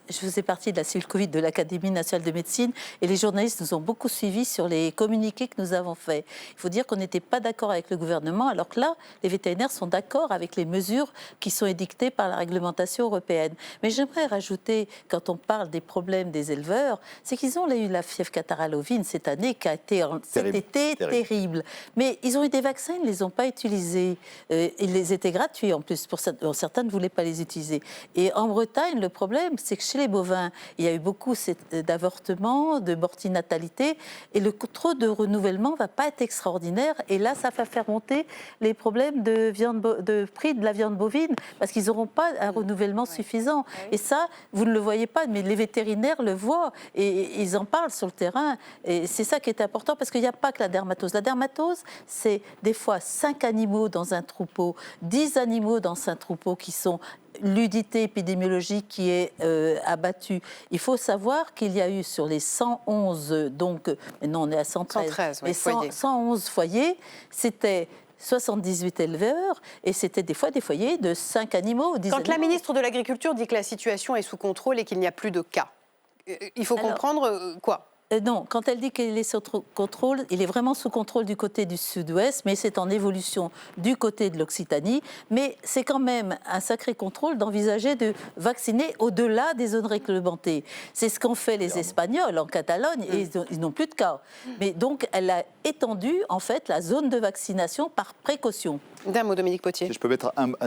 je faisais partie de la cellule Covid de l'Académie nationale de médecine et les journalistes nous ont beaucoup suivis sur les communiqués que nous avons faits. Il faut dire qu'on n'était pas d'accord avec le gouvernement, alors que là, les vétérinaires sont d'accord avec les mesures qui sont édictées par la réglementation européenne. Mais j'aimerais rajouter, quand on parle des problèmes des éleveurs, c'est qu'ils ont eu la fièvre catarrhale ovine cette année qui a été cet été terrible. Mais ils ont eu des vaccins, ils ne les ont pas utilisés. Ils étaient gratuits en plus. Certains ne voulaient pas les utiliser. Et en Bretagne, le problème, c'est que chez les bovins, il y a eu beaucoup d'avortements, de mortinatalité, et le trop de renouvellement ne va pas être extraordinaire. Et là, ça va faire monter les problèmes de prix de la viande bovine, parce qu'ils n'auront pas un renouvellement suffisant. Et ça, vous ne le voyez pas, mais les vétérinaires le voient, et ils en parlent sur le terrain. Et c'est ça qui est important, parce qu'il n'y a pas que la dermatose. La dermatose, c'est des fois 5 animaux dans un troupeau, 10 animaux dans un troupeau qui sont l'unité épidémiologique qui est abattue. Il faut savoir qu'il y a eu sur les 111, donc maintenant on est à 113, mais 111 foyers, c'était 78 éleveurs, et c'était des fois des foyers de 5 animaux. 10 Quand animaux. la ministre de l'Agriculture dit que la situation est sous contrôle et qu'il n'y a plus de cas, il faut comprendre quoi ? Non, quand elle dit qu'il est sous contrôle, il est vraiment sous contrôle du côté du sud-ouest, mais c'est en évolution du côté de l'Occitanie. Mais c'est quand même un sacré contrôle d'envisager de vacciner au-delà des zones réglementées. C'est ce qu'ont fait les Espagnols en Catalogne, et ils n'ont plus de cas. Mais donc, elle a étendu, en fait, la zone de vaccination par précaution. D'un mot, Dominique Potier. Si je peux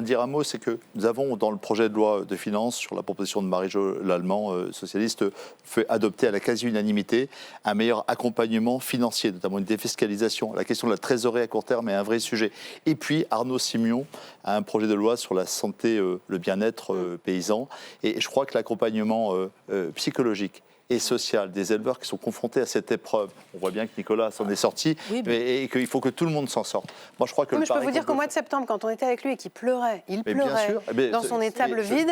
dire un mot, c'est que nous avons, dans le projet de loi de finances, sur la proposition de Marie-Jo Lallemand, socialiste, fait adopter à la quasi-unanimité un meilleur accompagnement financier, notamment une défiscalisation. La question de la trésorerie à court terme est un vrai sujet. Et puis, Arnaud Simion a un projet de loi sur la santé, le bien-être paysan. Et je crois que l'accompagnement psychologique et social des éleveurs qui sont confrontés à cette épreuve. On voit bien que Nicolas s'en est sorti, et qu'il faut que tout le monde s'en sorte. Moi, je crois que je peux vous dire qu'au mois de septembre, quand on était avec lui et qu'il pleurait, dans son étable vide,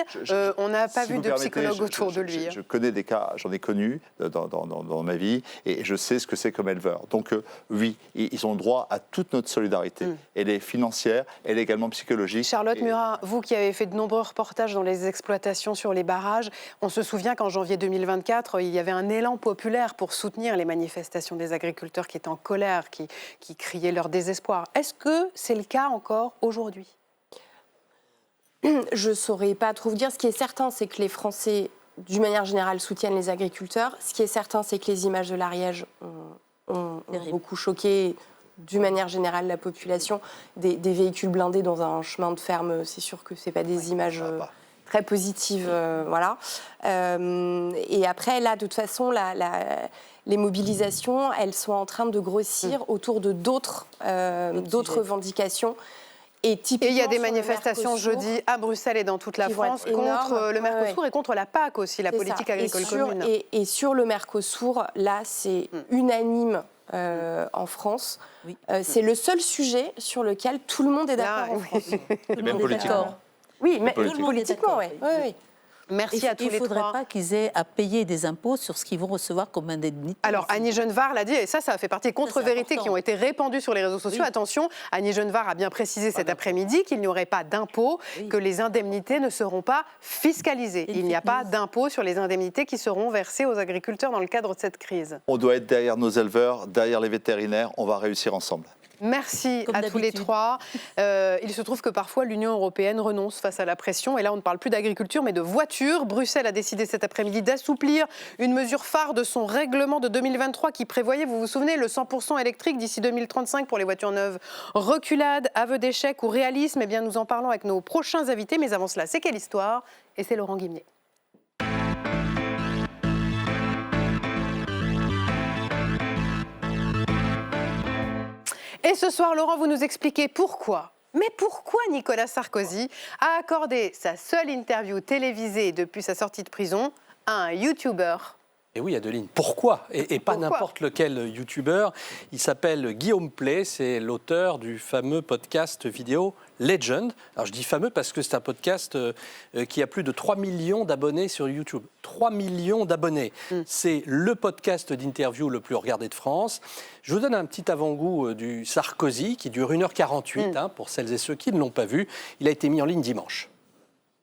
on n'a pas vu de psychologue autour de lui. Je connais des cas, j'en ai connu dans ma vie, et je sais ce que c'est comme éleveur. Donc oui, ils ont le droit à toute notre solidarité. Elle est financière, elle est également psychologique. Charlotte Murat, vous qui avez fait de nombreux reportages dans les exploitations sur les barrages, on se souvient qu'en janvier 2024, il y avait un élan populaire pour soutenir les manifestations des agriculteurs qui étaient en colère, qui criaient leur désespoir. Est-ce que c'est le cas encore aujourd'hui ? Je ne saurais pas trop vous dire. Ce qui est certain, c'est que les Français, d'une manière générale, soutiennent les agriculteurs. Ce qui est certain, c'est que les images de l'Ariège ont beaucoup choqué, d'une manière générale, la population. Des véhicules blindés dans un chemin de ferme, c'est sûr que ce n'est pas des images très positives. Voilà. Et après, là, de toute façon, les mobilisations, elles sont en train de grossir autour de d'autres revendications. Et il y a des manifestations jeudi à Bruxelles et dans toute la France contre le Mercosur et contre la PAC aussi, la politique agricole commune. Et sur le Mercosur, là, c'est unanime en France. Oui. C'est le seul sujet sur lequel tout le monde est d'accord en France. Et même politiquement. Oui, mais politiquement, oui. Merci à tous les trois. Il ne faudrait pas qu'ils aient à payer des impôts sur ce qu'ils vont recevoir comme indemnité. Alors, Annie Genevard l'a dit, et ça fait partie des contre-vérités qui ont été répandues sur les réseaux sociaux. Oui. Attention, Annie Genevard a bien précisé cet après-midi qu'il n'y aurait pas d'impôts, que les indemnités ne seront pas fiscalisées. Il n'y a pas d'impôts sur les indemnités qui seront versées aux agriculteurs dans le cadre de cette crise. On doit être derrière nos éleveurs, derrière les vétérinaires. On va réussir ensemble. Merci à tous les trois. Il se trouve que parfois l'Union européenne renonce face à la pression. Et là, on ne parle plus d'agriculture, mais de voitures. Bruxelles a décidé cet après-midi d'assouplir une mesure phare de son règlement de 2023 qui prévoyait, vous vous souvenez, le 100% électrique d'ici 2035 pour les voitures neuves. Reculade, aveu d'échec ou réalisme, eh bien, nous en parlons avec nos prochains invités. Mais avant cela, c'est quelle histoire? Et c'est Laurent Guimier. Et ce soir, Laurent, vous nous expliquez pourquoi. Mais pourquoi Nicolas Sarkozy a accordé sa seule interview télévisée depuis sa sortie de prison à un youtubeur? Et oui, Adeline, pourquoi? Et pas n'importe lequel youtubeur. Il s'appelle Guillaume Pley, c'est l'auteur du fameux podcast vidéo Legend. Alors je dis fameux parce que c'est un podcast qui a plus de 3 millions d'abonnés sur YouTube. 3 millions d'abonnés. C'est le podcast d'interview le plus regardé de France. Je vous donne un petit avant-goût du Sarkozy qui dure 1h48, pour celles et ceux qui ne l'ont pas vu. Il a été mis en ligne dimanche.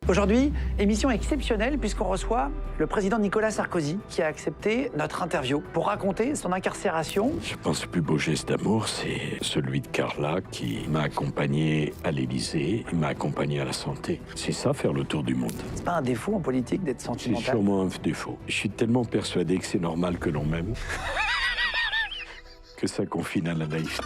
Aujourd'hui, émission exceptionnelle puisqu'on reçoit le président Nicolas Sarkozy qui a accepté notre interview pour raconter son incarcération. Je pense que le plus beau geste d'amour, c'est celui de Carla qui m'a accompagné à l'Élysée, m'a accompagné à la santé. C'est ça, faire le tour du monde. C'est pas un défaut en politique d'être sentimental? C'est sûrement un défaut. Je suis tellement persuadé que c'est normal que l'on m'aime que ça confine à la naïveté.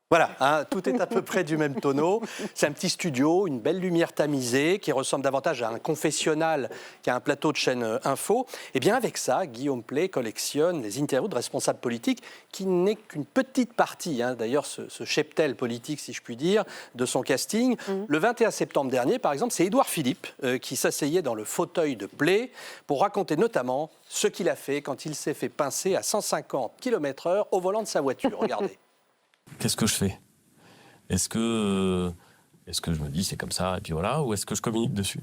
Voilà, tout est à peu près du même tonneau. C'est un petit studio, une belle lumière tamisée qui ressemble davantage à un confessionnal qu'à un plateau de chaîne info. Et bien avec ça, Guillaume Pley collectionne les interviews de responsables politiques qui n'est qu'une petite partie, d'ailleurs ce cheptel politique, si je puis dire, de son casting. Le 21 septembre dernier, par exemple, c'est Édouard Philippe qui s'asseyait dans le fauteuil de Pley pour raconter notamment ce qu'il a fait quand il s'est fait pincer à 150 km/h au volant de sa voiture. Regardez. Qu'est-ce que je fais? Est-ce que je me dis c'est comme ça et puis voilà, ou est-ce que je communique dessus?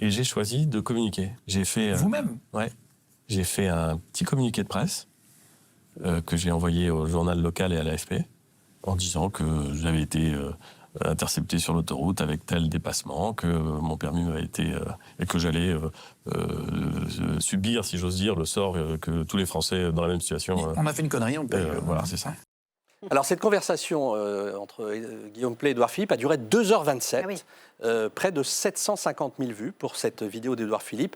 Et j'ai choisi de communiquer. J'ai fait vous-même? Ouais. J'ai fait un petit communiqué de presse que j'ai envoyé au journal local et à l'AFP en disant que j'avais été intercepté sur l'autoroute avec tel dépassement, que mon permis m'avait été et que j'allais subir, si j'ose dire, le sort que tous les Français dans la même situation. On a fait une connerie, on peut. Voilà, c'est ça. Alors cette conversation entre Guillaume Pley et Édouard Philippe a duré 2h27, près de 750 000 vues pour cette vidéo d'Édouard Philippe.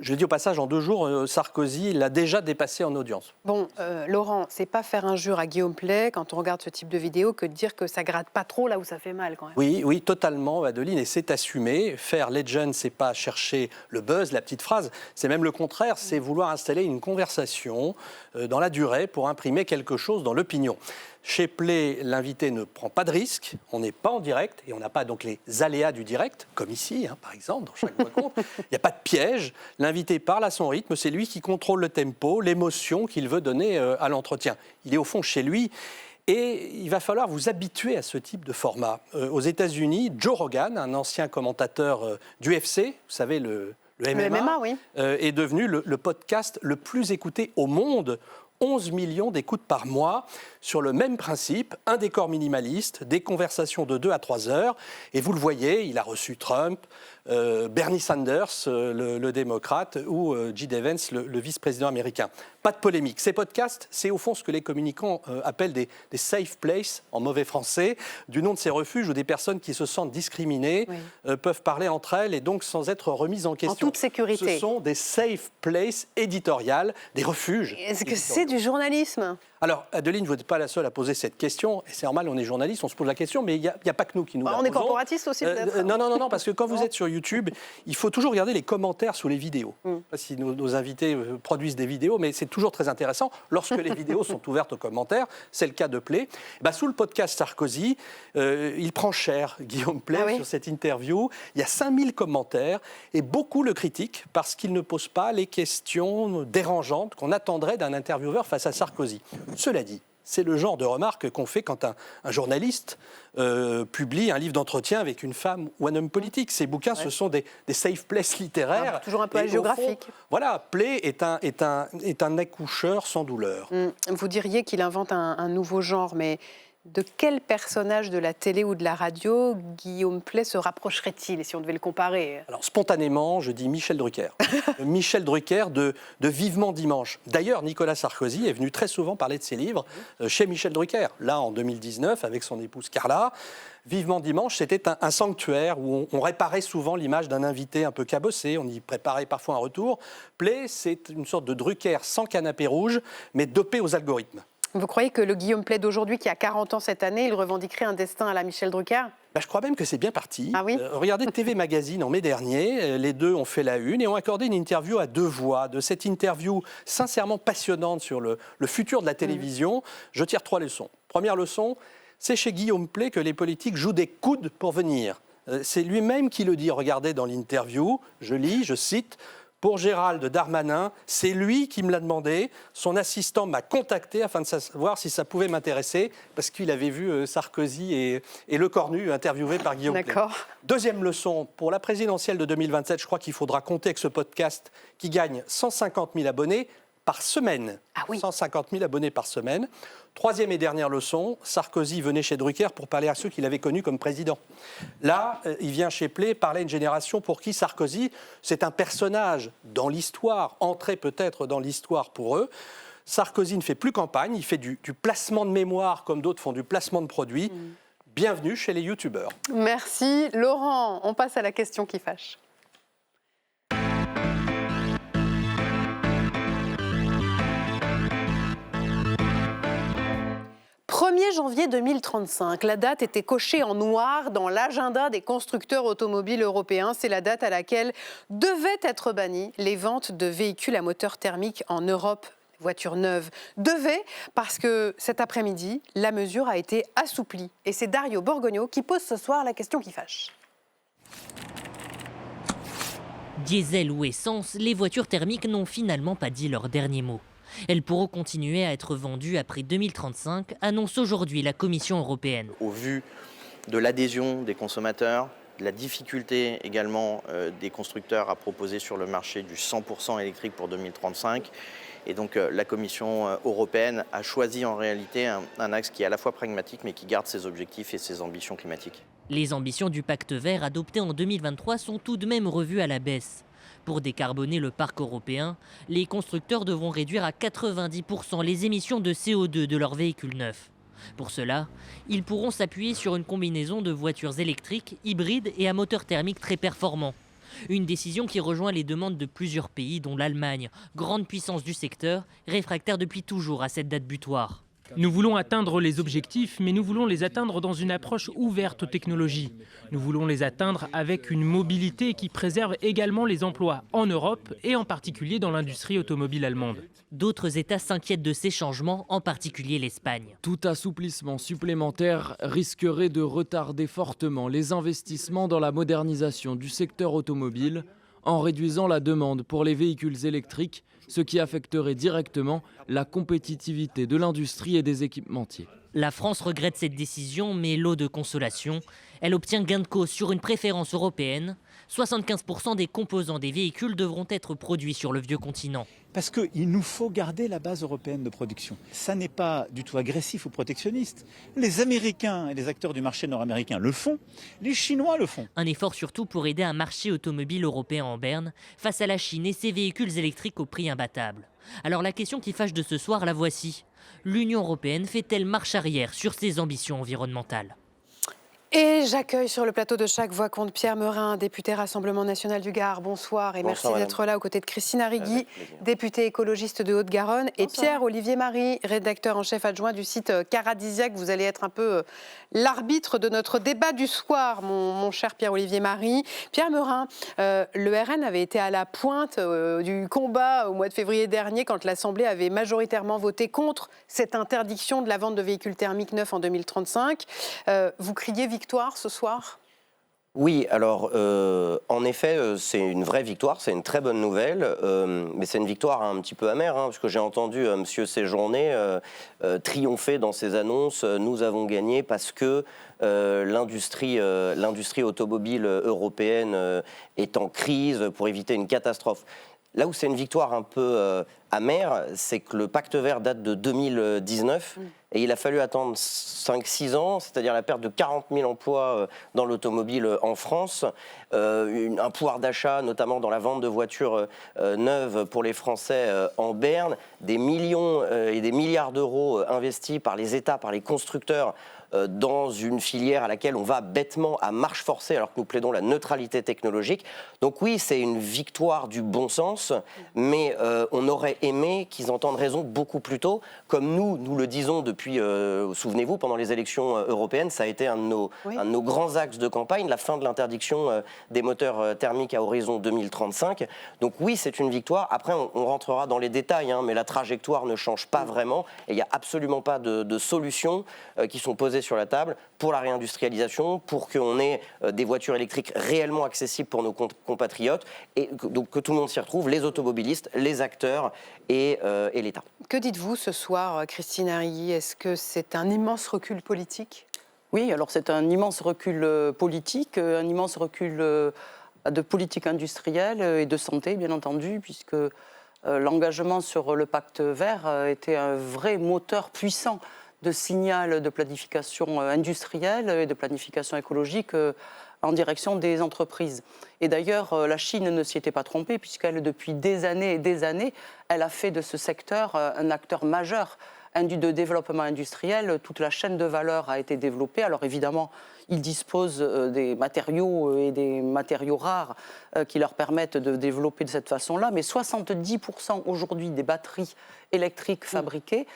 Je le dis au passage, en 2 jours, Sarkozy l'a déjà dépassé en audience. Bon, Laurent, c'est pas faire injure à Guillaume Pley quand on regarde ce type de vidéo que de dire que ça gratte pas trop là où ça fait mal quand même. Oui, totalement, Adeline, et c'est assumé. Faire Legend, c'est pas chercher le buzz, la petite phrase, c'est même le contraire, c'est vouloir installer une conversation dans la durée pour imprimer quelque chose dans l'opinion. Chez Play, l'invité ne prend pas de risque, on n'est pas en direct et on n'a pas donc les aléas du direct, comme ici, par exemple, dans chaque voix compte. Il n'y a pas de piège, l'invité parle à son rythme, c'est lui qui contrôle le tempo, l'émotion qu'il veut donner à l'entretien. Il est au fond chez lui. Et il va falloir vous habituer à ce type de format. Aux États-Unis, Joe Rogan, un ancien commentateur du UFC, vous savez, le MMA, oui. Est devenu le podcast le plus écouté au monde. 11 millions d'écoutes par mois, sur le même principe, un décor minimaliste, des conversations de 2 à 3 heures. Et vous le voyez, il a reçu Trump, Bernie Sanders, le démocrate, ou J.D. Vance, le vice-président américain. Pas de polémique. Ces podcasts, c'est au fond ce que les communicants appellent des safe places, en mauvais français, du nom de ces refuges où des personnes qui se sentent discriminées peuvent parler entre elles et donc sans être remises en question. En toute sécurité. Ce sont des safe places éditoriales, des refuges. Est-ce que c'est du journalisme? Alors, Adeline, vous n'êtes pas la seule à poser cette question. Et c'est normal, on est journaliste, on se pose la question, mais il n'y a pas que nous qui nous la posons. On est corporatiste aussi, peut-être Non, parce que quand vous êtes sur YouTube, il faut toujours regarder les commentaires sous les vidéos. Je ne sais pas si nos invités produisent des vidéos, mais c'est toujours très intéressant. Lorsque les vidéos sont ouvertes aux commentaires, c'est le cas de Pley. Sous le podcast Sarkozy, il prend cher, Guillaume Pley, sur cette interview. Il y a 5000 commentaires et beaucoup le critiquent parce qu'il ne pose pas les questions dérangeantes qu'on attendrait d'un intervieweur face à Sarkozy. Cela dit, c'est le genre de remarque qu'on fait quand un journaliste publie un livre d'entretien avec une femme ou un homme politique. Ces bouquins, ce sont des safe places littéraires. Toujours un peu hagiographique. Voilà, Pley est un accoucheur sans douleur. Vous diriez qu'il invente un nouveau genre, mais De quel personnage de la télé ou de la radio Guillaume Pley se rapprocherait-il, si on devait le comparer? Alors spontanément, je dis Michel Drucker. Michel Drucker de Vivement Dimanche. D'ailleurs, Nicolas Sarkozy est venu très souvent parler de ses livres chez Michel Drucker. Là, en 2019, avec son épouse Carla, Vivement Dimanche, c'était un sanctuaire où on réparait souvent l'image d'un invité un peu cabossé, on y préparait parfois un retour. Pley, c'est une sorte de Drucker sans canapé rouge, mais dopé aux algorithmes. Vous croyez que le Guillaume Pley d'aujourd'hui, qui a 40 ans cette année, il revendiquerait un destin à la Michel Drucker? Je crois même que c'est bien parti. Ah oui Regardez TV Magazine en mai dernier, les deux ont fait la une et ont accordé une interview à deux voix. De cette interview sincèrement passionnante sur le futur de la télévision, je tire 3 leçons. Première leçon, c'est chez Guillaume Pley que les politiques jouent des coudes pour venir. C'est lui-même qui le dit. Regardez dans l'interview, je lis, je cite... Pour Gérald Darmanin, c'est lui qui me l'a demandé. Son assistant m'a contacté afin de savoir si ça pouvait m'intéresser, parce qu'il avait vu Sarkozy et Lecornu interviewés par Guillaume Pley. D'accord. Deuxième leçon, pour la présidentielle de 2027, je crois qu'il faudra compter avec ce podcast qui gagne 150 000 abonnés par semaine. Ah oui. 150 000 abonnés par semaine. Troisième et dernière leçon, Sarkozy venait chez Drucker pour parler à ceux qu'il avait connus comme président. Là, il vient chez Pley parler à une génération pour qui Sarkozy, c'est un personnage dans l'histoire, entré peut-être dans l'histoire pour eux. Sarkozy ne fait plus campagne, il fait du placement de mémoire comme d'autres font du placement de produits. Bienvenue chez les youtubeurs. Merci Laurent. On passe à la question qui fâche. 1er janvier 2035, la date était cochée en noir dans l'agenda des constructeurs automobiles européens. C'est la date à laquelle devaient être bannies les ventes de véhicules à moteur thermique en Europe. Voitures neuves devaient, parce que cet après-midi, la mesure a été assouplie. Et c'est Dario Borgogno qui pose ce soir la question qui fâche. Diesel ou essence, les voitures thermiques n'ont finalement pas dit leur dernier mot. Elles pourront continuer à être vendues après 2035, annonce aujourd'hui la Commission européenne. Au vu de l'adhésion des consommateurs, de la difficulté également des constructeurs à proposer sur le marché du 100% électrique pour 2035, et donc la Commission européenne a choisi en réalité un axe qui est à la fois pragmatique mais qui garde ses objectifs et ses ambitions climatiques. Les ambitions du pacte vert adopté en 2023 sont tout de même revues à la baisse. Pour décarboner le parc européen, les constructeurs devront réduire à 90% les émissions de CO2 de leurs véhicules neufs. Pour cela, ils pourront s'appuyer sur une combinaison de voitures électriques, hybrides et à moteur thermique très performants. Une décision qui rejoint les demandes de plusieurs pays, dont l'Allemagne, grande puissance du secteur, réfractaire depuis toujours à cette date butoir. Nous voulons atteindre les objectifs, mais nous voulons les atteindre dans une approche ouverte aux technologies. Nous voulons les atteindre avec une mobilité qui préserve également les emplois en Europe et en particulier dans l'industrie automobile allemande. D'autres États s'inquiètent de ces changements, en particulier l'Espagne. Tout assouplissement supplémentaire risquerait de retarder fortement les investissements dans la modernisation du secteur automobile en réduisant la demande pour les véhicules électriques, ce qui affecterait directement la compétitivité de l'industrie et des équipementiers. La France regrette cette décision, mais lot de consolation. Elle obtient gain de cause sur une préférence européenne. 75% des composants des véhicules devront être produits sur le vieux continent. Parce qu'il nous faut garder la base européenne de production. Ça n'est pas du tout agressif ou protectionniste. Les Américains et les acteurs du marché nord-américain le font, les Chinois le font. Un effort surtout pour aider un marché automobile européen en berne face à la Chine et ses véhicules électriques au prix imbattable. Alors la question qui fâche de ce soir, la voici. L'Union européenne fait-elle marche arrière sur ses ambitions environnementales ? Et j'accueille sur le plateau de Chaque Voix Compte Pierre Meurin, député Rassemblement National du Gard. Bonsoir et merci d'être là aux côtés de Christine Arrigui, députée écologiste de Haute-Garonne, et Pierre-Olivier Marie, rédacteur en chef adjoint du site Caradisiaque. Vous allez être un peu l'arbitre de notre débat du soir, mon cher Pierre-Olivier Marie. Pierre Meurin, le RN avait été à la pointe du combat au mois de février dernier quand l'Assemblée avait majoritairement voté contre cette interdiction de la vente de véhicules thermiques neufs en 2035. Vous criez victoire ce soir ? Oui, alors en effet, c'est une vraie victoire, c'est une très bonne nouvelle, mais c'est une victoire un petit peu amère, parce que j'ai entendu M. Séjourné triompher dans ses annonces. Nous avons gagné parce que l'industrie automobile européenne est en crise pour éviter une catastrophe. Là où c'est une victoire un peu amère, c'est que le pacte vert date de 2019 et il a fallu attendre 5-6 ans, c'est-à-dire la perte de 40 000 emplois dans l'automobile en France, un pouvoir d'achat, notamment dans la vente de voitures neuves pour les Français en berne, des millions et des milliards d'euros investis par les États, par les constructeurs, dans une filière à laquelle on va bêtement à marche forcée alors que nous plaidons la neutralité technologique. Donc oui, c'est une victoire du bon sens, mais on aurait aimé qu'ils entendent raison beaucoup plus tôt. Comme nous le disons depuis, souvenez-vous, pendant les élections européennes, ça a été un de nos grands axes de campagne, la fin de l'interdiction des moteurs thermiques à horizon 2035. Donc oui, c'est une victoire. Après, on rentrera dans les détails, mais la trajectoire ne change pas vraiment et il n'y a absolument pas de solutions qui sont posées sur la table pour la réindustrialisation, pour qu'on ait des voitures électriques réellement accessibles pour nos compatriotes et donc que tout le monde s'y retrouve, les automobilistes, les acteurs et l'État. Que dites-vous ce soir, Christine Arilly? Est-ce que c'est un immense recul politique? Oui, alors c'est un immense recul politique, un immense recul de politique industrielle et de santé, bien entendu, puisque l'engagement sur le pacte vert était un vrai moteur puissant de signal de planification industrielle et de planification écologique en direction des entreprises. Et d'ailleurs, la Chine ne s'y était pas trompée, puisqu'elle, depuis des années et des années, elle a fait de ce secteur un acteur majeur de développement industriel. Toute la chaîne de valeur a été développée. Alors évidemment, ils disposent des matériaux et des matériaux rares qui leur permettent de développer de cette façon-là. Mais 70% aujourd'hui des batteries électriques fabriquées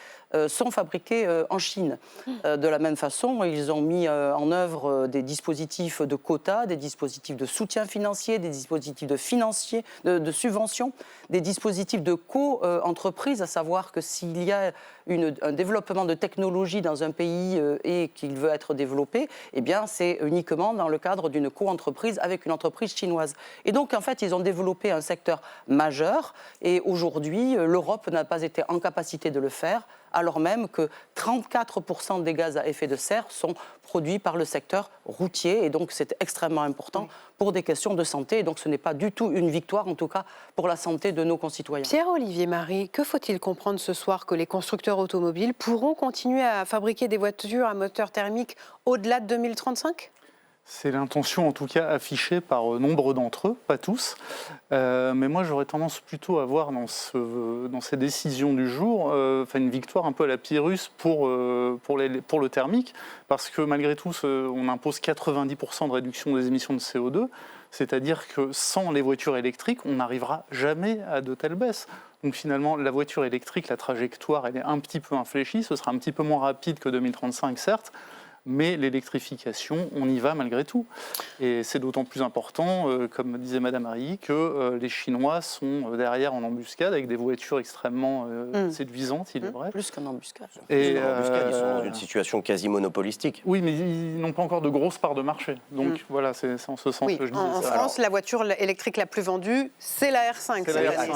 sont fabriquées en Chine. De la même façon, ils ont mis en œuvre des dispositifs de quotas, des dispositifs de soutien financier, des dispositifs de subvention, des dispositifs de co-entreprise, à savoir que s'il y a un développement de technologie dans un pays et qu'il veut être développé, eh bien, c'est uniquement dans le cadre d'une co-entreprise avec une entreprise chinoise. Et donc, en fait, ils ont développé un secteur majeur et aujourd'hui, l'Europe n'a pas été en capacité de le faire, alors même que 34% des gaz à effet de serre sont produits par le secteur routier. Et donc, c'est extrêmement important pour des questions de santé. Et donc, ce n'est pas du tout une victoire, en tout cas, pour la santé de nos concitoyens. Pierre-Olivier Marie, que faut-il comprendre ce soir? Que les constructeurs automobiles pourront continuer à fabriquer des voitures à moteur thermique au-delà de 2035 ? C'est l'intention, en tout cas, affichée par nombre d'entre eux, pas tous. Mais moi, j'aurais tendance plutôt à voir dans ces décisions du jour une victoire un peu à la Pyrrhus pour le thermique, parce que malgré tout, on impose 90% de réduction des émissions de CO2, c'est-à-dire que sans les voitures électriques, on n'arrivera jamais à de telles baisses. Donc finalement, la voiture électrique, la trajectoire, elle est un petit peu infléchie, ce sera un petit peu moins rapide que 2035, certes, mais l'électrification, on y va malgré tout. Et c'est d'autant plus important, comme disait Madame Arilly, que les Chinois sont derrière en embuscade avec des voitures extrêmement séduisantes, il est vrai. Plus qu'en embuscade. Et ils sont dans une situation quasi monopolistique. Oui, mais ils n'ont pas encore de grosses parts de marché. Donc voilà, c'est en ce sens que je disais en ça. France, la voiture électrique la plus vendue, c'est la R5.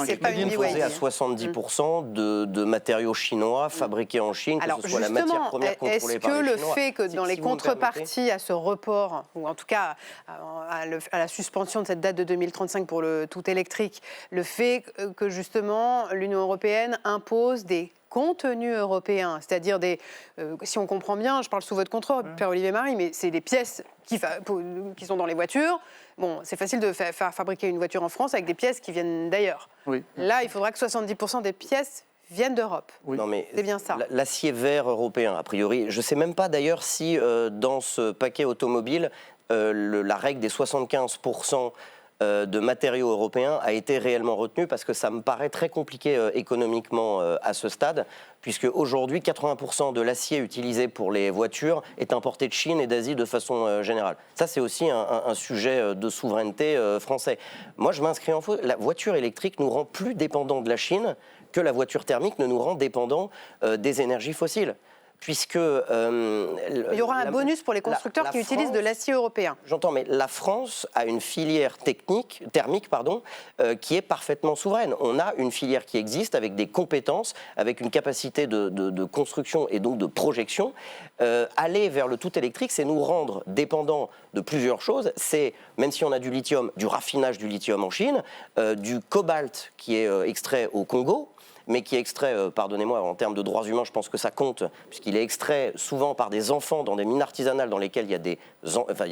C'est pas une BYD. À 70% de matériaux chinois fabriqués en Chine, que ce soit la matière première contrôlée par les Chinois. Est-ce que le fait que dans les contreparties à ce report, ou en tout cas à la suspension de cette date de 2035 pour le tout électrique, le fait que justement l'Union européenne impose des contenus européens, c'est-à-dire si on comprend bien, je parle sous votre contrôle, Pierre-Olivier Marie, mais c'est des pièces qui sont dans les voitures. Bon, c'est facile de faire fabriquer une voiture en France avec des pièces qui viennent d'ailleurs. Oui. Là, il faudra que 70% des pièces viennent d'Europe. Oui. Non, mais c'est bien ça. L'acier vert européen, a priori, je ne sais même pas d'ailleurs si dans ce paquet automobile, la règle des 75% de matériaux européens a été réellement retenue, parce que ça me paraît très compliqué économiquement à ce stade, puisque aujourd'hui 80% de l'acier utilisé pour les voitures est importé de Chine et d'Asie de façon générale. Ça, c'est aussi un sujet de souveraineté français. Moi, je m'inscris en faux. La voiture électrique nous rend plus dépendants de la Chine que la voiture thermique ne nous rend dépendants des énergies fossiles. Puisque il y aura un bonus pour les constructeurs qui utilisent de l'acier européen. J'entends, mais la France a une filière thermique, qui est parfaitement souveraine. On a une filière qui existe avec des compétences, avec une capacité de construction et donc de projection. Aller vers le tout électrique, c'est nous rendre dépendants de plusieurs choses. C'est, même si on a du lithium, du raffinage du lithium en Chine, du cobalt qui est extrait au Congo, mais qui est extrait, pardonnez-moi, en termes de droits humains, je pense que ça compte, puisqu'il est extrait souvent par des enfants dans des mines artisanales dans lesquelles il y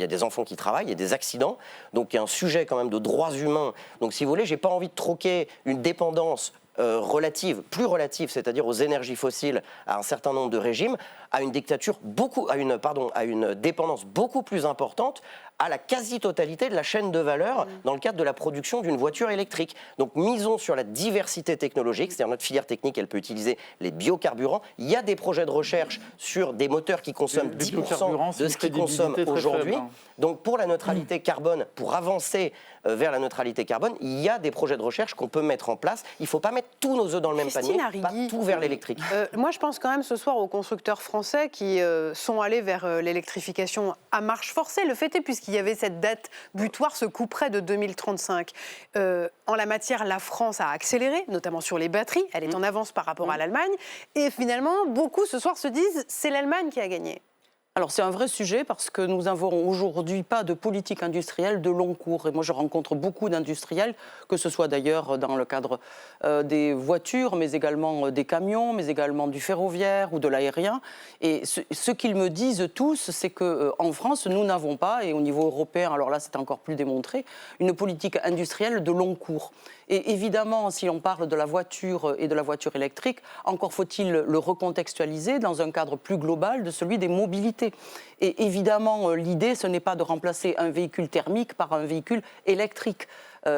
a des enfants qui travaillent, il y a des accidents, donc il y a un sujet quand même de droits humains. Donc si vous voulez, j'ai pas envie de troquer une dépendance plus relative, c'est-à-dire aux énergies fossiles, à un certain nombre de régimes, à une dépendance beaucoup plus importante à la quasi-totalité de la chaîne de valeur dans le cadre de la production d'une voiture électrique. Donc misons sur la diversité technologique, c'est-à-dire notre filière technique, elle peut utiliser les biocarburants. Il y a des projets de recherche sur des moteurs qui consomment 10% de ce qu'ils consomment aujourd'hui. Donc pour la neutralité carbone, pour avancer vers la neutralité carbone, il y a des projets de recherche qu'on peut mettre en place. Il ne faut pas mettre tous nos œufs dans le même panier, pas tout vers l'électrique. Moi, je pense quand même ce soir aux constructeurs français qui sont allés vers l'électrification à marche forcée. Le fait est, puisqu'il y avait cette date butoir, ce couperet de 2035. En la matière, la France a accéléré, notamment sur les batteries. Elle est en avance par rapport à l'Allemagne. Et finalement, beaucoup ce soir se disent c'est l'Allemagne qui a gagné. Alors c'est un vrai sujet parce que nous n'avons aujourd'hui pas de politique industrielle de long cours. Et moi je rencontre beaucoup d'industriels, que ce soit d'ailleurs dans le cadre des voitures, mais également des camions, mais également du ferroviaire ou de l'aérien. Et ce qu'ils me disent tous, c'est qu'en France, nous n'avons pas, et au niveau européen, alors là c'est encore plus démontré, une politique industrielle de long cours. Et évidemment, si on parle de la voiture et de la voiture électrique, encore faut-il le recontextualiser dans un cadre plus global de celui des mobilités. Et évidemment, l'idée, ce n'est pas de remplacer un véhicule thermique par un véhicule électrique.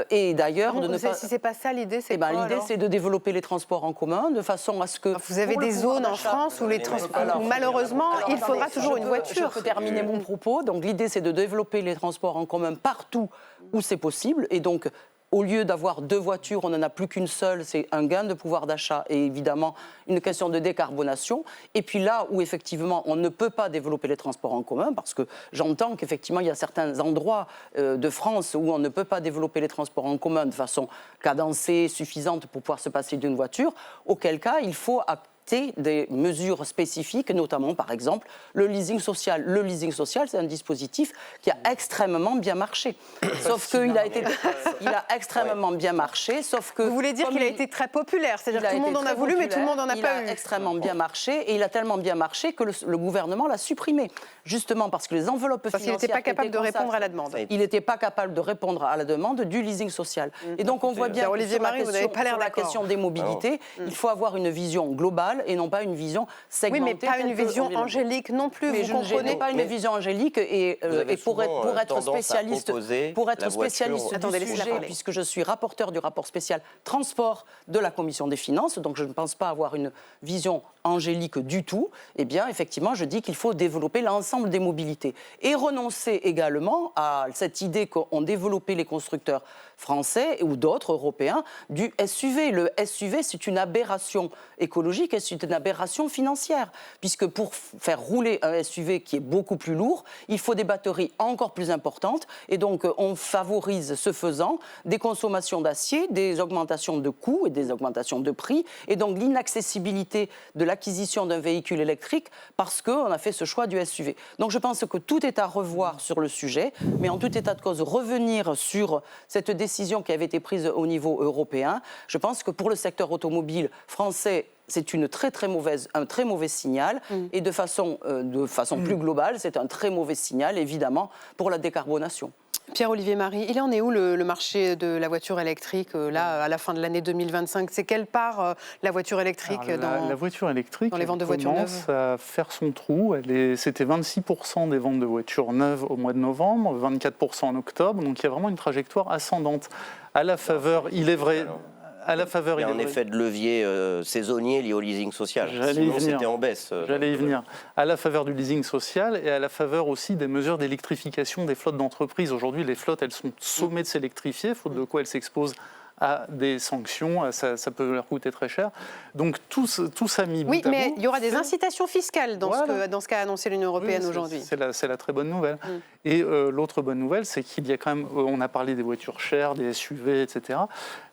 Et d'ailleurs, si c'est pas ça l'idée, c'est quoi l'idée, c'est de développer les transports en commun de façon à ce que vous avez des zones en France où les transports, malheureusement, il faudra toujours une voiture. Je peux terminer mon propos. Donc l'idée, c'est de développer les transports en commun partout où c'est possible, et donc au lieu d'avoir 2 voitures, on n'en a plus qu'une seule, c'est un gain de pouvoir d'achat et évidemment une question de décarbonation. Et puis là où effectivement on ne peut pas développer les transports en commun, parce que j'entends qu'effectivement il y a certains endroits de France où on ne peut pas développer les transports en commun de façon cadencée, suffisante pour pouvoir se passer d'une voiture, auquel cas il faut des mesures spécifiques, notamment par exemple le leasing social. Le leasing social, c'est un dispositif qui a extrêmement bien marché. Sauf qu'il a extrêmement bien marché, sauf que... Vous voulez dire qu'il a été très populaire, c'est-à-dire que tout le monde en a voulu, mais tout le monde n'en a pas eu. Il a extrêmement bien marché, et il a tellement bien marché que le gouvernement l'a supprimé. Justement parce que les enveloppes financières... Parce qu'il n'était pas capable de répondre à la demande. Il n'était pas capable de répondre à la demande du leasing social. Et donc on voit bien que sur la question des mobilités, il faut avoir une vision globale et non pas une vision segmentée. Oui, mais pas une vision angélique non plus, mais vous comprenez. Pas une vision angélique, et pour être spécialiste du sujet, puisque je suis rapporteur du rapport spécial transport de la Commission des finances, donc je ne pense pas avoir une vision angélique du tout, eh bien effectivement je dis qu'il faut développer l'ensemble des mobilités et renoncer également à cette idée qu'ont développé les constructeurs français ou d'autres européens du SUV. Le SUV, c'est une aberration écologique et c'est une aberration financière, puisque pour faire rouler un SUV qui est beaucoup plus lourd, il faut des batteries encore plus importantes, et donc on favorise, ce faisant, des consommations d'acier, des augmentations de coûts et des augmentations de prix, et donc l'inaccessibilité de l'acquisition d'un véhicule électrique parce qu'on a fait ce choix du SUV. Donc je pense que tout est à revoir sur le sujet, mais en tout état de cause, revenir sur cette décision qui avait été prise au niveau européen. Je pense que pour le secteur automobile français, c'est un très mauvais signal, et de façon plus globale, c'est un très mauvais signal, évidemment, pour la décarbonation. Pierre-Olivier Marie, il en est où le marché de la voiture électrique, là, à la fin de l'année 2025 ? C'est quelle part la voiture électrique la voiture électrique dans les ventes de voitures neuves commence à faire son trou. C'était 26% des ventes de voitures neuves au mois de novembre, 24% en octobre, donc il y a vraiment une trajectoire ascendante. À la faveur, il est vrai... Il y a un effet de levier saisonnier lié au leasing social. Sinon, c'était en baisse. J'allais y venir. À la faveur du leasing social et à la faveur aussi des mesures d'électrification des flottes d'entreprises. Aujourd'hui, les flottes, elles sont sommées de s'électrifier, faute de quoi elles s'exposent à des sanctions, ça peut leur coûter très cher. Donc tout ça mis bout à bout. Oui, mais il y aura des incitations fiscales dans ce qu'a annoncé l'Union européenne aujourd'hui. C'est la très bonne nouvelle. Et l'autre bonne nouvelle, c'est qu'il y a quand même, on a parlé des voitures chères, des SUV, etc.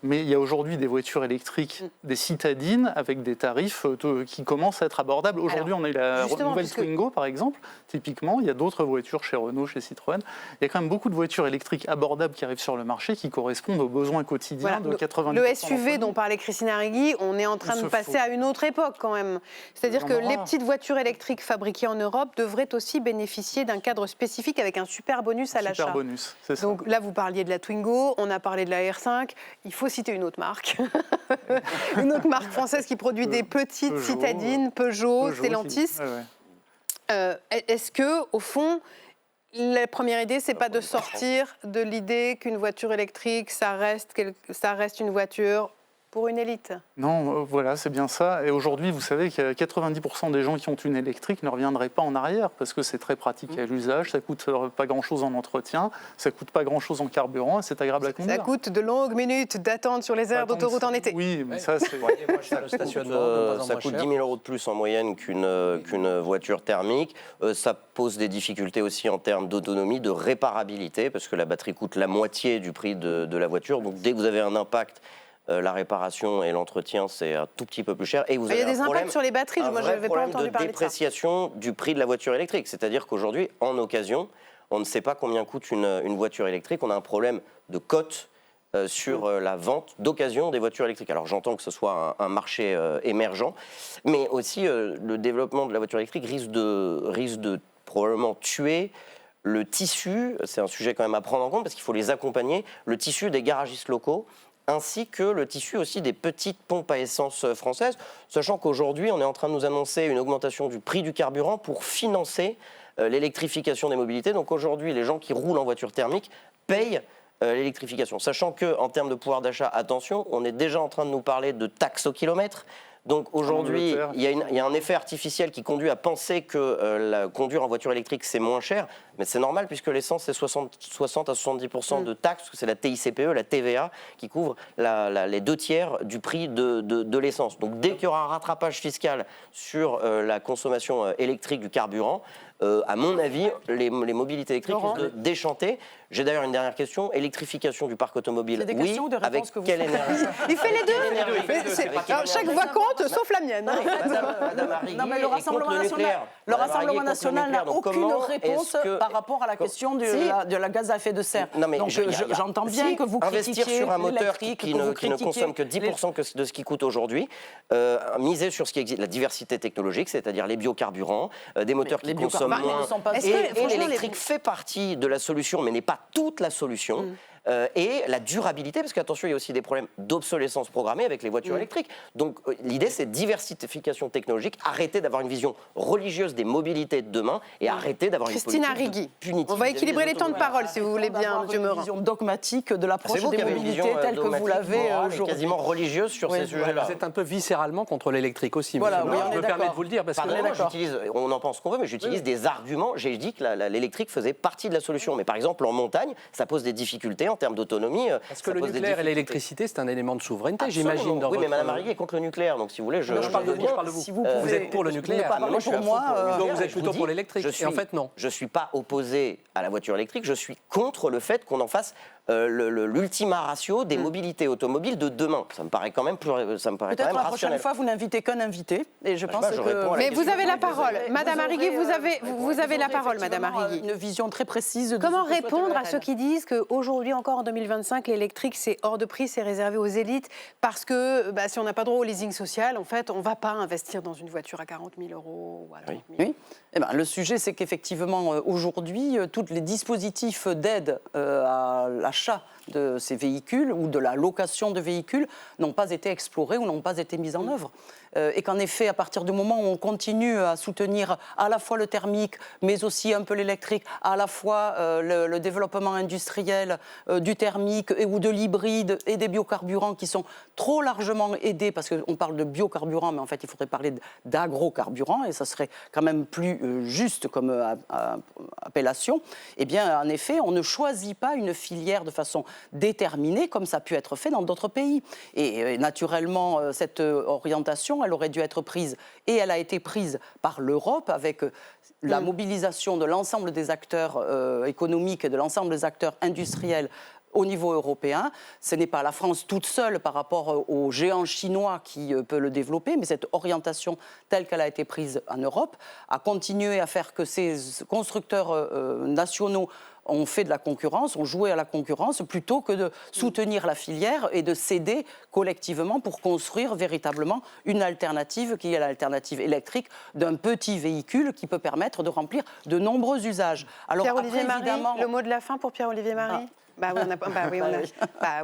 Mais il y a aujourd'hui des voitures électriques, des citadines, avec des tarifs qui commencent à être abordables. Aujourd'hui, on a eu la nouvelle Twingo, par exemple, typiquement. Il y a d'autres voitures chez Renault, chez Citroën. Il y a quand même beaucoup de voitures électriques abordables qui arrivent sur le marché, qui correspondent aux besoins quotidiens de 90%. Le SUV dont parlait Christine Arrigui, on est en train de passer à une autre époque quand même. C'est-à-dire que les petites voitures électriques fabriquées en Europe devraient aussi bénéficier d'un cadre spécifique avec un super bonus à l'achat. Super bonus, c'est ça. Donc là, vous parliez de la Twingo, on a parlé de la R5. Il faut citer une autre marque. Une autre marque française qui produit des petites citadines, Peugeot, Stellantis. Est-ce que, au fond, la première idée, c'est pas de sortir de l'idée qu'une voiture électrique, ça reste une voiture pour une élite? Non, voilà, c'est bien ça. Et aujourd'hui, vous savez qu'il y a 90% des gens qui ont une électrique ne reviendraient pas en arrière parce que c'est très pratique à l'usage, ça coûte pas grand-chose en entretien, ça coûte pas grand-chose en carburant et c'est agréable à conduire. Ça coûte de longues minutes d'attente sur les aires d'autoroute en été. Oui, mais ça, c'est... Ça coûte 10 000 euros de plus en moyenne qu'une voiture thermique. Ça pose des difficultés aussi en termes d'autonomie, de réparabilité, parce que la batterie coûte la moitié du prix de la voiture. Donc dès que vous avez un impact, la réparation et l'entretien, c'est un tout petit peu plus cher. Et vous il y a avez des impacts sur les batteries. Moi, je n'avais pas entendu parler de ça. De dépréciation du prix de la voiture électrique. C'est-à-dire qu'aujourd'hui, en occasion, on ne sait pas combien coûte une voiture électrique. On a un problème de cote sur la vente d'occasion des voitures électriques. Alors j'entends que ce soit un marché émergent, mais aussi le développement de la voiture électrique risque de probablement tuer le tissu. C'est un sujet quand même à prendre en compte parce qu'il faut les accompagner. Le tissu des garagistes locaux, ainsi que le tissu aussi des petites pompes à essence françaises, sachant qu'aujourd'hui, on est en train de nous annoncer une augmentation du prix du carburant pour financer l'électrification des mobilités. Donc aujourd'hui, les gens qui roulent en voiture thermique payent l'électrification. Sachant qu'en termes de pouvoir d'achat, attention, on est déjà en train de nous parler de taxes au kilomètre. Donc aujourd'hui, il y a un effet artificiel qui conduit à penser que conduire en voiture électrique, c'est moins cher. Mais c'est normal puisque l'essence, c'est 60 à 70% de taxes, parce que c'est la TICPE, la TVA, qui couvre les 2/3 du prix de l'essence. Donc dès qu'il y aura un rattrapage fiscal sur la consommation électrique du carburant, à mon avis, les mobilités électriques risquent de déchanter. J'ai d'ailleurs une dernière question. Électrification du parc automobile, oui, avec quelle énergie? Il fait les deux. Chaque voix compte, sauf la mienne. Non, mais le Rassemblement national n'a aucune réponse par rapport à la question de la gaz à effet de serre. Donc j'entends bien que vous critiquiez investir sur un moteur qui ne consomme que 10% de ce qui coûte aujourd'hui, miser sur ce qui existe, la diversité technologique, c'est-à-dire les biocarburants, des moteurs qui consomment moins. Et l'électrique fait partie de la solution, mais n'est pas toute la solution. Et la durabilité, parce qu'attention, il y a aussi des problèmes d'obsolescence programmée avec les voitures électriques. Donc l'idée, c'est diversification technologique, arrêter d'avoir une vision religieuse des mobilités de demain et arrêter d'avoir une politique punitive. On va équilibrer les temps de parole, si vous voulez bien, M. Meurant. Une vision dogmatique de l'approche des mobilités telle que vous l'avez aujourd'hui. Quasiment religieuse sur ces sujets-là. Vous êtes un peu viscéralement contre l'électrique aussi, voilà, monsieur Meurant. Je me permets de vous le dire. Parce que on en pense qu'on veut, mais j'utilise des arguments. J'ai dit que l'électrique faisait partie de la solution. Mais par exemple, en montagne, ça pose des difficultés en termes d'autonomie. Parce que le nucléaire et l'électricité, c'est un élément de souveraineté, j'imagine. Oui, mais Mme Arrigui est contre le nucléaire, donc si vous voulez, je parle de vous. Je parle de vous. Si vous êtes pour le nucléaire. Moi, je suis pour le donc vous êtes plutôt pour l'électrique. Et en fait, non. Je ne suis pas opposé à la voiture électrique, je suis contre le fait qu'on en fasse l'ultima ratio des mobilités automobiles de demain. Ça me paraît quand même rationnel. Peut-être la prochaine fois, vous n'invitez qu'un invité. Et je pense que... Mais vous avez la parole. Madame Arrigui, vous avez la parole, Madame Arrigui. Une vision très précise. Comment répondre à ceux qui disent qu'aujourd'hui, encore en 2025, l'électrique, c'est hors de prix, c'est réservé aux élites, parce que si on n'a pas droit au leasing social, en fait, on ne va pas investir dans une voiture à 40 000 euros ou à 30 000. Oui. Eh ben, le sujet, c'est qu'effectivement, aujourd'hui, tous les dispositifs d'aide à l'achat de ces véhicules ou de la location de véhicules n'ont pas été explorés ou n'ont pas été mis en œuvre. Et qu'en effet, à partir du moment où on continue à soutenir à la fois le thermique, mais aussi un peu l'électrique, à la fois le développement industriel du thermique ou de l'hybride et des biocarburants qui sont trop largement aidés, parce qu'on parle de biocarburants, mais en fait, il faudrait parler d'agrocarburants, et ça serait quand même plus juste comme appellation. Eh bien, en effet, on ne choisit pas une filière de façon déterminée, comme ça a pu être fait dans d'autres pays. Et naturellement, cette orientation, elle aurait dû être prise, et elle a été prise par l'Europe avec la mobilisation de l'ensemble des acteurs économiques et de l'ensemble des acteurs industriels au niveau européen. Ce n'est pas la France toute seule par rapport aux géants chinois qui peut le développer, mais cette orientation telle qu'elle a été prise en Europe a continué à faire que ces constructeurs nationaux on fait de la concurrence, on jouait à la concurrence plutôt que de soutenir la filière et de s'aider collectivement pour construire véritablement une alternative qui est l'alternative électrique d'un petit véhicule qui peut permettre de remplir de nombreux usages. Alors, Pierre-Olivier Marie, le mot de la fin pour Pierre-Olivier Marie.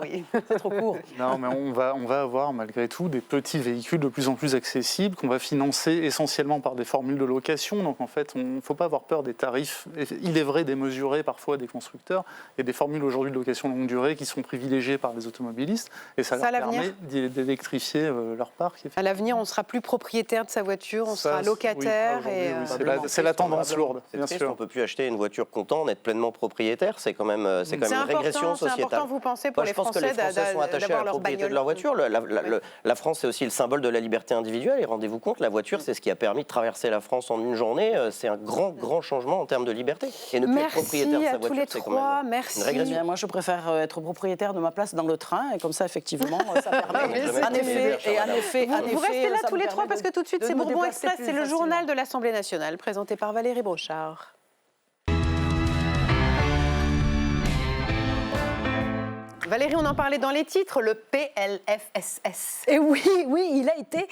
Oui, c'est trop court. Non, mais on va avoir malgré tout des petits véhicules de plus en plus accessibles qu'on va financer essentiellement par des formules de location. Donc en fait, il ne faut pas avoir peur des tarifs, il est vrai, démesurés parfois des constructeurs. Il y a des formules aujourd'hui de location longue durée qui sont privilégiées par les automobilistes et ça leur permet d'électrifier leur parc. À l'avenir, on ne sera plus propriétaire de sa voiture, on sera locataire. C'est la tendance lourde, bien sûr. On ne peut plus acheter une voiture content, en être pleinement propriétaire. C'est quand même une régression sociétale. C'est important, vous pensez, pour les Français, je pense que les Français sont attachés à la propriété de leur voiture. La France, c'est aussi le symbole de la liberté individuelle. Et rendez-vous compte, la voiture, c'est ce qui a permis de traverser la France en une journée. C'est un grand changement en termes de liberté. Et ne plus être propriétaire de sa voiture, c'est quand même une régression. Moi, je préfère être propriétaire de ma place dans le train. Et comme ça, effectivement, ça permet. Vous restez là tous les trois parce que tout de suite, c'est Bourbon Express. C'est le journal de l'Assemblée nationale présenté par Valérie Brochard. Valérie, on en parlait dans les titres, le PLFSS. Et oui, il a été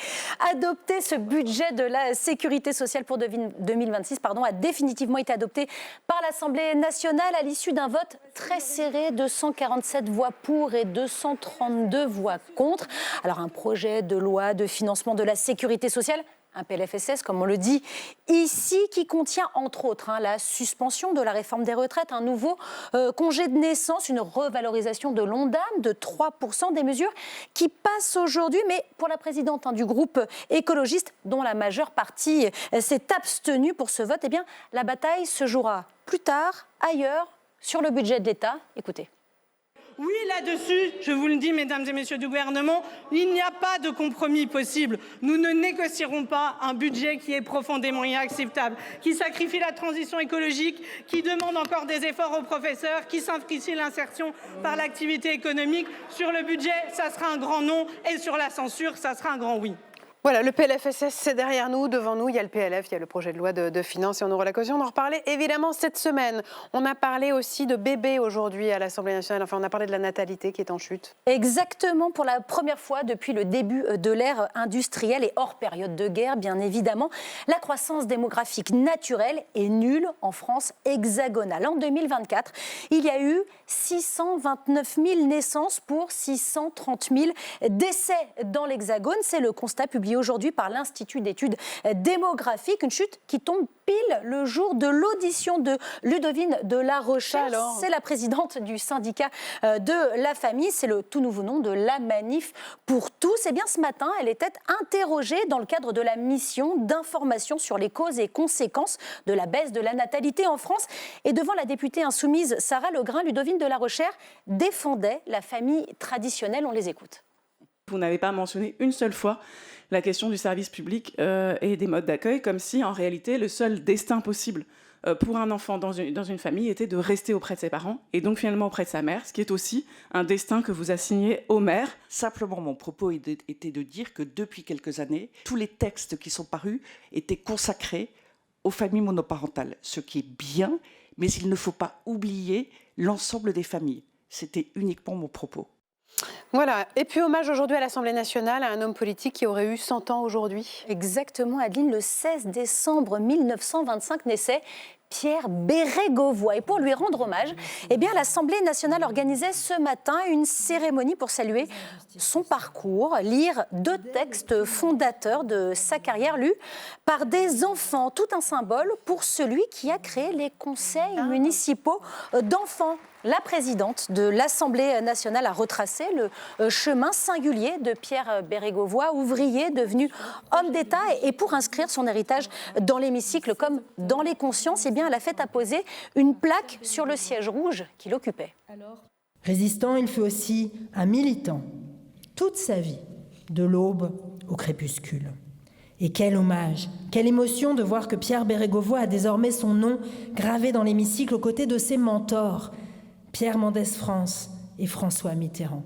adopté. Ce budget de la sécurité sociale pour 2026 a définitivement été adopté par l'Assemblée nationale à l'issue d'un vote très serré, 247 voix pour et 232 voix contre. Alors un projet de loi de financement de la sécurité sociale, un PLFSS, comme on le dit ici, qui contient entre autres la suspension de la réforme des retraites, un nouveau congé de naissance, une revalorisation de l'Ondam de 3%, des mesures qui passent aujourd'hui. Mais pour la présidente du groupe écologiste, dont la majeure partie s'est abstenue pour ce vote, la bataille se jouera plus tard, ailleurs, sur le budget de l'État. Écoutez. Oui, là-dessus, je vous le dis, mesdames et messieurs du gouvernement, il n'y a pas de compromis possible. Nous ne négocierons pas un budget qui est profondément inacceptable, qui sacrifie la transition écologique, qui demande encore des efforts aux professeurs, qui simplifie l'insertion par l'activité économique. Sur le budget, ça sera un grand non, et sur la censure, ça sera un grand oui. Voilà, le PLFSS, c'est derrière nous. Devant nous, il y a le PLF, il y a le projet de loi de finances et on aura l'occasion d'en reparler évidemment cette semaine. On a parlé aussi de bébés aujourd'hui à l'Assemblée nationale. Enfin, on a parlé de la natalité qui est en chute. Exactement, pour la première fois depuis le début de l'ère industrielle et hors période de guerre, bien évidemment. La croissance démographique naturelle est nulle en France hexagonale. En 2024, il y a eu 629 000 naissances pour 630 000 décès dans l'Hexagone. C'est le constat publié aujourd'hui par l'Institut d'études démographiques, une chute qui tombe pile le jour de l'audition de Ludovine de La Rochère. C'est la présidente du syndicat de la famille, c'est le tout nouveau nom de la Manif pour tous. Et bien ce matin, elle était interrogée dans le cadre de la mission d'information sur les causes et conséquences de la baisse de la natalité en France. Et devant la députée insoumise Sarah Legrain, Ludovine de La Rochère défendait la famille traditionnelle. On les écoute. Vous n'avez pas mentionné une seule fois la question du service public et des modes d'accueil, comme si en réalité le seul destin possible pour un enfant dans une famille était de rester auprès de ses parents et donc finalement auprès de sa mère, ce qui est aussi un destin que vous assignez aux mères. Simplement, mon propos était de dire que depuis quelques années, tous les textes qui sont parus étaient consacrés aux familles monoparentales, ce qui est bien, mais il ne faut pas oublier l'ensemble des familles. C'était uniquement mon propos. Voilà, et puis hommage aujourd'hui à l'Assemblée nationale à un homme politique qui aurait eu 100 ans aujourd'hui. Exactement, Adeline, le 16 décembre 1925 naissait Pierre Bérégovoy. Et pour lui rendre hommage, l'Assemblée nationale organisait ce matin une cérémonie pour saluer son parcours, lire 2 textes fondateurs de sa carrière lus par des enfants. Tout un symbole pour celui qui a créé les conseils municipaux d'enfants. La présidente de l'Assemblée nationale a retracé le chemin singulier de Pierre Bérégovoy, ouvrier devenu homme d'État. Et pour inscrire son héritage dans l'hémicycle comme dans les consciences, elle a fait apposer une plaque sur le siège rouge qu'il occupait. Résistant, il fut aussi un militant, toute sa vie, de l'aube au crépuscule. Et quel hommage, quelle émotion de voir que Pierre Bérégovoy a désormais son nom gravé dans l'hémicycle aux côtés de ses mentors, Pierre Mendès France et François Mitterrand.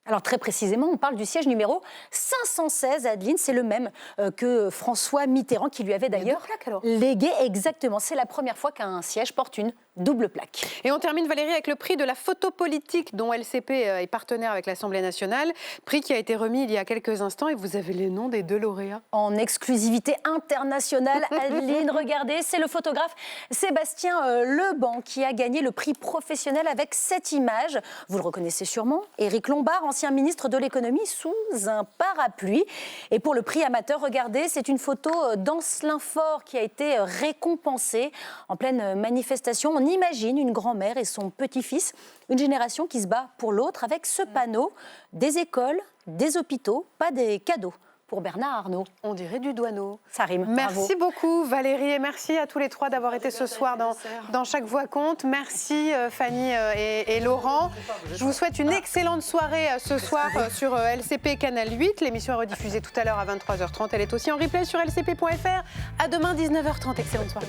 Alors très précisément, on parle du siège numéro 516, Adeline, c'est le même que François Mitterrand qui lui avait d'ailleurs légué. Exactement, c'est la première fois qu'un siège porte une double plaque. Et on termine, Valérie, avec le prix de la photo politique dont LCP est partenaire avec l'Assemblée nationale. Prix qui a été remis il y a quelques instants et vous avez les noms des 2 lauréats. En exclusivité internationale, Adeline, regardez, c'est le photographe Sébastien Leban qui a gagné le prix professionnel avec cette image. Vous le reconnaissez sûrement, Éric Lombard, ancien ministre de l'économie, sous un parapluie. Et pour le prix amateur, regardez, c'est une photo d'Ancelin Faure qui a été récompensée en pleine manifestation. On imagine une grand-mère et son petit-fils, une génération qui se bat pour l'autre avec ce panneau, des écoles, des hôpitaux, pas des cadeaux. Pour Bernard Arnault. On dirait du douaneau. Ça rime. Merci beaucoup Valérie et merci à tous les 3 d'avoir été ce soir dans Chaque Voix compte. Merci Fanny et Laurent. Je vous souhaite une excellente soirée ce soir sur LCP Canal 8. L'émission est rediffusée tout à l'heure à 23h30. Elle est aussi en replay sur lcp.fr. À demain 19h30. Excellente soirée.